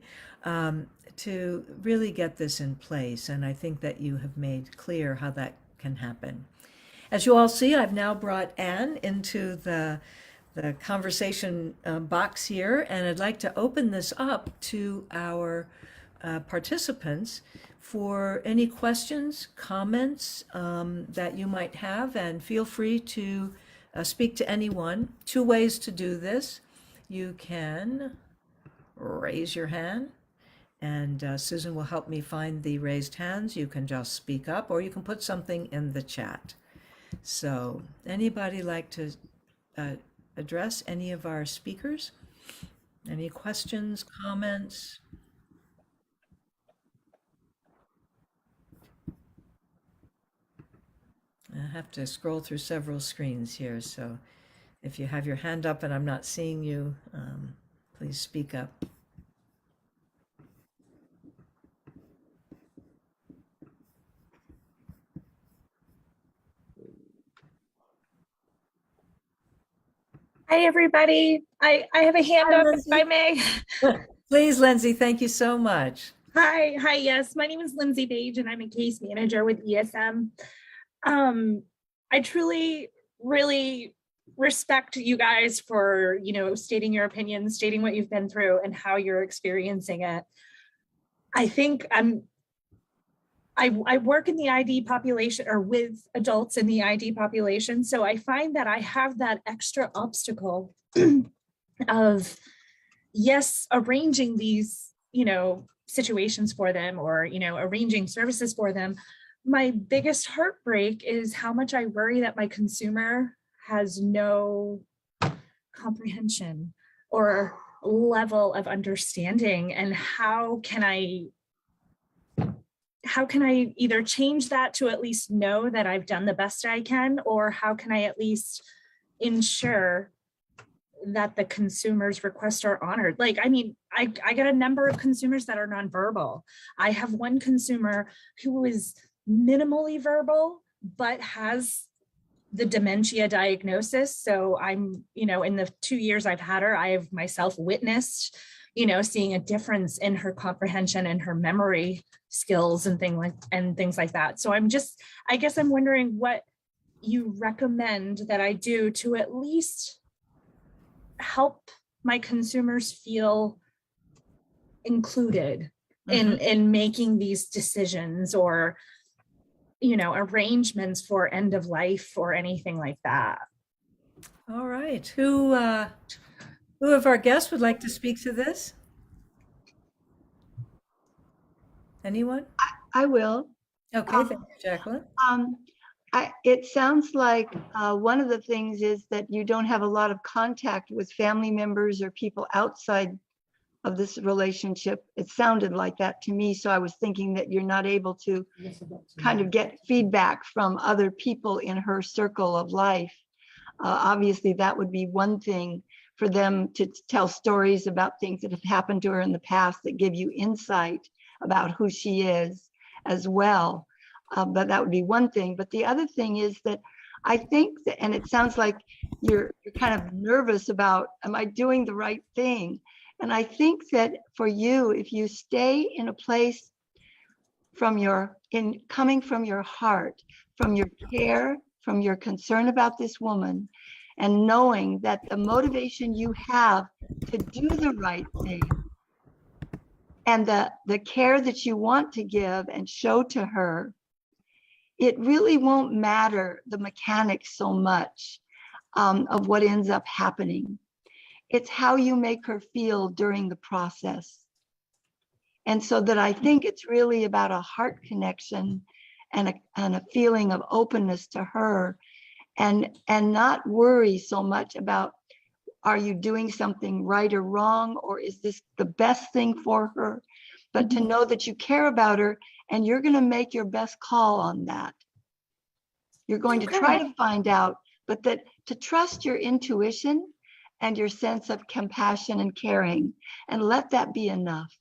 to really get this in place. And I think that you have made clear how that can happen. As you all see, I've now brought Anne into the conversation box here, and I'd like to open this up to our participants for any questions, comments that you might have, and feel free to speak to anyone. Two ways to do this. You can raise your hand, and Susan will help me find the raised hands. You can just speak up, or you can put something in the chat. So anybody like to address any of our speakers? Any questions, comments? I have to scroll through several screens here, so if you have your hand up and I'm not seeing you, please speak up. Hi, everybody. I have a hand Hi, up, if Lindsay. I may. Please, Lindsay, thank you so much. Hi, yes. My name is Lindsay Page, and I'm a case manager with ESM. I truly, really respect you guys for, stating your opinions, stating what you've been through and how you're experiencing it. I think I work in the ID population, or with adults in the ID population. So I find that I have that extra obstacle of, yes, arranging these, situations for them, or, arranging services for them. My biggest heartbreak is how much I worry that my consumer has no comprehension or level of understanding. And how can I either change that to at least know that I've done the best I can, or how can I at least ensure that the consumer's requests are honored? I get a number of consumers that are nonverbal. I have one consumer who is minimally verbal, but has the dementia diagnosis. So I'm, in the 2 years I've had her, I have myself witnessed, seeing a difference in her comprehension and her memory skills and things like that. So I guess I'm wondering what you recommend that I do to at least help my consumers feel included in making these decisions, or arrangements for end of life or anything like that. All right. Who of our guests would like to speak to this? Anyone? I will. Okay, thank you, Jacqueline. It sounds like one of the things is that you don't have a lot of contact with family members or people outside of this relationship. It sounded like that to me. So I was thinking that you're not able to kind of get feedback from other people in her circle of life. Obviously, that would be one thing for them to tell stories about things that have happened to her in the past that give you insight about who she is as well. But that would be one thing. But the other thing is that I think that, and it sounds like you're kind of nervous about, am I doing the right thing? And I think that for you, if you stay in a place coming from your heart, from your care, from your concern about this woman, and knowing that the motivation you have to do the right thing and the care that you want to give and show to her, it really won't matter the mechanics so much of what ends up happening. It's how you make her feel during the process. And so that I think it's really about a heart connection and a feeling of openness to her, and not worry so much about, are you doing something right or wrong, or is this the best thing for her? But to know that you care about her and you're going to make your best call on that. You're going to try to find out, but that to trust your intuition and your sense of compassion and caring, and let that be enough.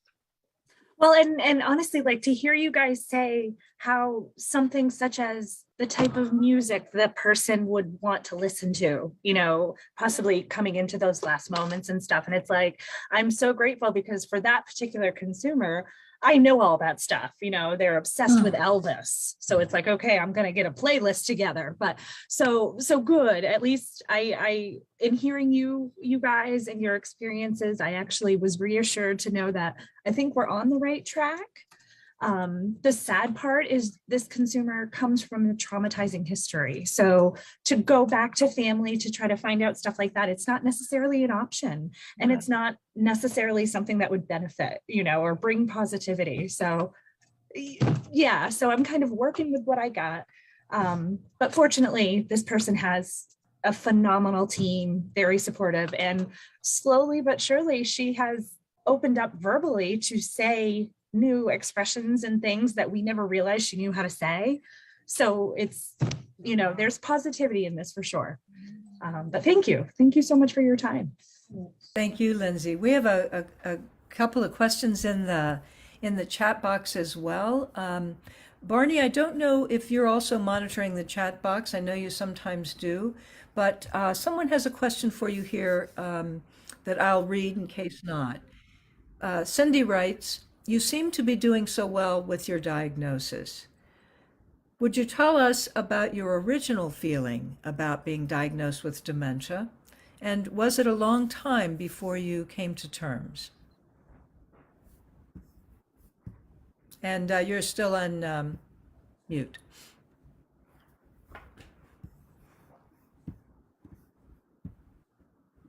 Well, and honestly, like, to hear you guys say how something such as the type of music the person would want to listen to, possibly coming into those last moments and stuff. And it's like, I'm so grateful, because for that particular consumer, I know all that stuff, they're obsessed with Elvis. So it's like, okay, I'm going to get a playlist together. But so good. At least I in hearing you guys and your experiences, I actually was reassured to know that I think we're on the right track. The sad part is this consumer comes from a traumatizing history. So to go back to family to try to find out stuff like that, it's not necessarily an option. And it's not necessarily something that would benefit, or bring positivity. So yeah, so I'm kind of working with what I got. But fortunately, this person has a phenomenal team, very supportive, and slowly but surely she has opened up verbally to say new expressions and things that we never realized she knew how to say. So it's, there's positivity in this for sure. But thank you so much for your time. Thank you, Lindsay. We have a couple of questions in the chat box as well. Barney, I don't know if you're also monitoring the chat box. I know you sometimes do, but someone has a question for you here that I'll read in case not. Cindy writes, "You seem to be doing so well with your diagnosis. Would you tell us about your original feeling about being diagnosed with dementia? And was it a long time before you came to terms?" And you're still on mute.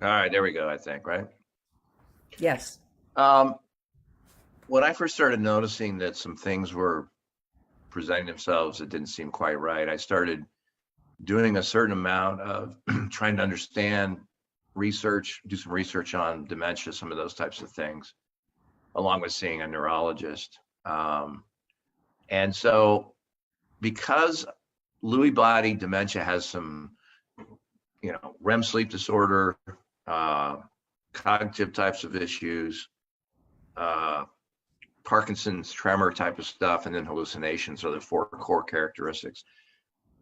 All right, there we go, I think, right? Yes. When I first started noticing that some things were presenting themselves that didn't seem quite right, I started doing a certain amount of trying to understand research, do some research on dementia, some of those types of things, along with seeing a neurologist. And so because Lewy body dementia has some, REM sleep disorder, cognitive types of issues, Parkinson's tremor type of stuff, and then hallucinations are the 4 core characteristics.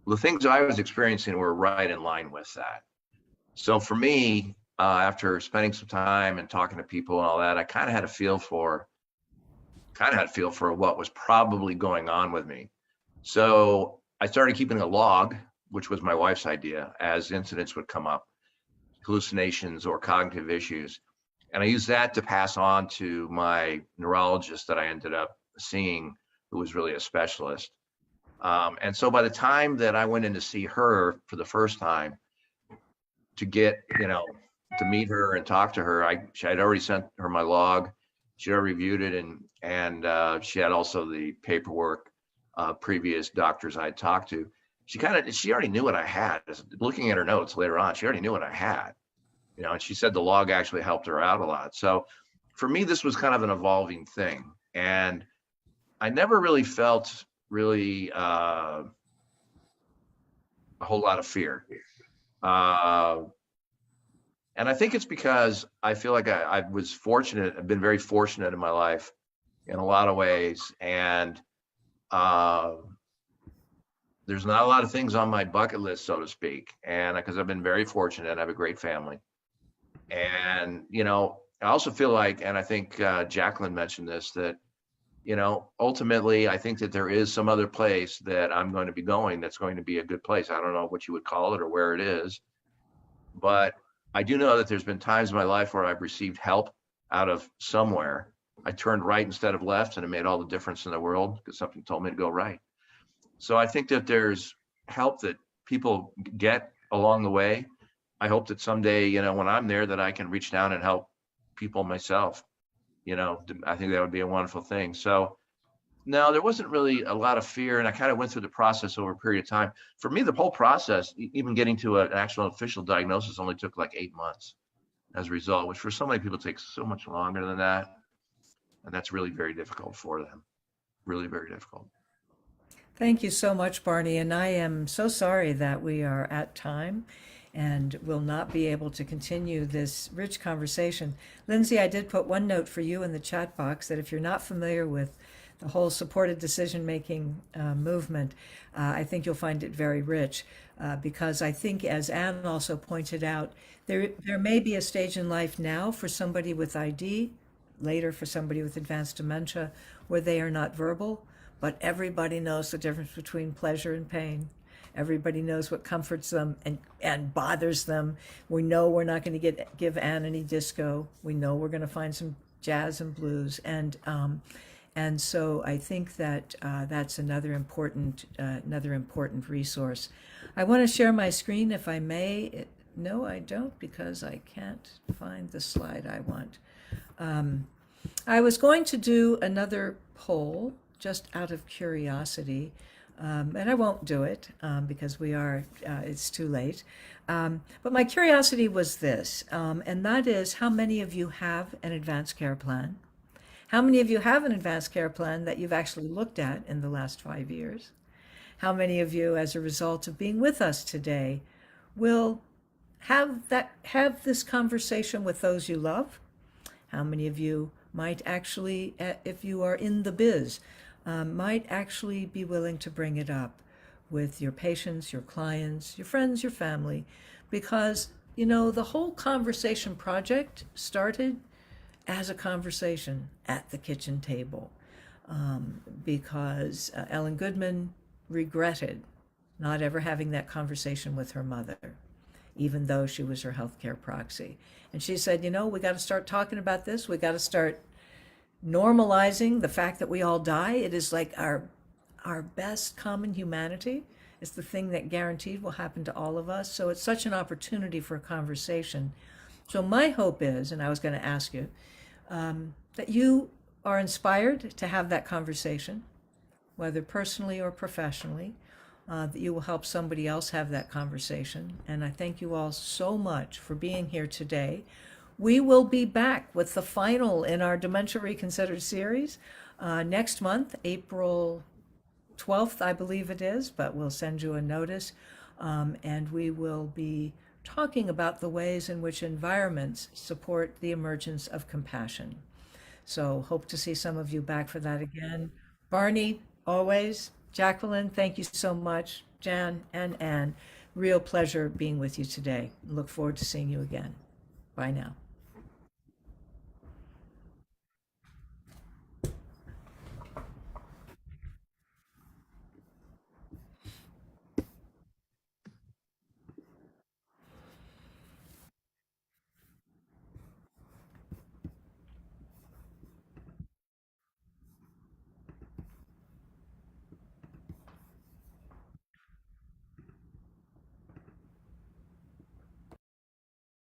Well, the things I was experiencing were right in line with that. So for me, after spending some time and talking to people and all that, I kind of had a feel for what was probably going on with me. So I started keeping a log, which was my wife's idea, as incidents would come up, hallucinations or cognitive issues. And I used that to pass on to my neurologist that I ended up seeing, who was really a specialist. And so by the time that I went in to see her for the first time, to get, to meet her and talk to her, I had already sent her my log. She already reviewed it, and she had also the paperwork, previous doctors I had talked to. She already knew what I had. Looking at her notes later on, she already knew what I had, and she said the log actually helped her out a lot. So for me, this was kind of an evolving thing. And I never really felt a whole lot of fear. And I think it's because I feel like I was fortunate. I've been very fortunate in my life in a lot of ways. And there's not a lot of things on my bucket list, so to speak. And because I've been very fortunate, I have a great family. And, I also feel like, and I think Jacqueline mentioned this, that, ultimately, I think that there is some other place that I'm going to be going that's going to be a good place. I don't know what you would call it or where it is, but I do know that there's been times in my life where I've received help out of somewhere. I turned right instead of left, and it made all the difference in the world because something told me to go right. So I think that there's help that people get along the way. I hope that someday, when I'm there, that I can reach down and help people myself. I think that would be a wonderful thing. So no, there wasn't really a lot of fear. And I kind of went through the process over a period of time. For me, the whole process, even getting to an actual official diagnosis, only took like 8 months as a result, which for so many people takes so much longer than that. And that's really very difficult for them. Really very difficult. Thank you so much, Barney. And I am so sorry that we are at time and will not be able to continue this rich conversation. Lindsay, I did put one note for you in the chat box that if you're not familiar with the whole supported decision-making movement, I think you'll find it very rich because I think, as Anne also pointed out, there may be a stage in life now for somebody with ID, later for somebody with advanced dementia, where they are not verbal, but everybody knows the difference between pleasure and pain. Everybody knows what comforts them and bothers them. We know we're not going to give Anne any disco. We know we're going to find some jazz and blues. And so I think that that's another important resource. I want to share my screen if I may. No, I don't, because I can't find the slide I want. I was going to do another poll just out of curiosity. And I won't do it because it's too late. But my curiosity was this, and that is how many of you have an advanced care plan? How many of you have an advanced care plan that you've actually looked at in the last 5 years? How many of you, as a result of being with us today, will have this conversation with those you love? How many of you might actually, if you are in the biz, might actually be willing to bring it up with your patients, your clients, your friends, your family? Because, the whole conversation project started as a conversation at the kitchen table, because Ellen Goodman regretted not ever having that conversation with her mother, even though she was her healthcare proxy. And she said, we got to start talking about this. We got to start normalizing the fact that we all die. It is like our best common humanity. It's the thing that guaranteed will happen to all of us. So it's such an opportunity for a conversation. So my hope is, and I was going to ask you, that you are inspired to have that conversation, whether personally or professionally, that you will help somebody else have that conversation. And I thank you all so much for being here today. We will be back with the final in our Dementia Reconsidered series next month, April 12th, I believe it is, but we'll send you a notice. And we will be talking about the ways in which environments support the emergence of compassion. So hope to see some of you back for that again. Barney, always. Jacqueline, thank you so much. Jan and Anne, real pleasure being with you today. Look forward to seeing you again. Bye now.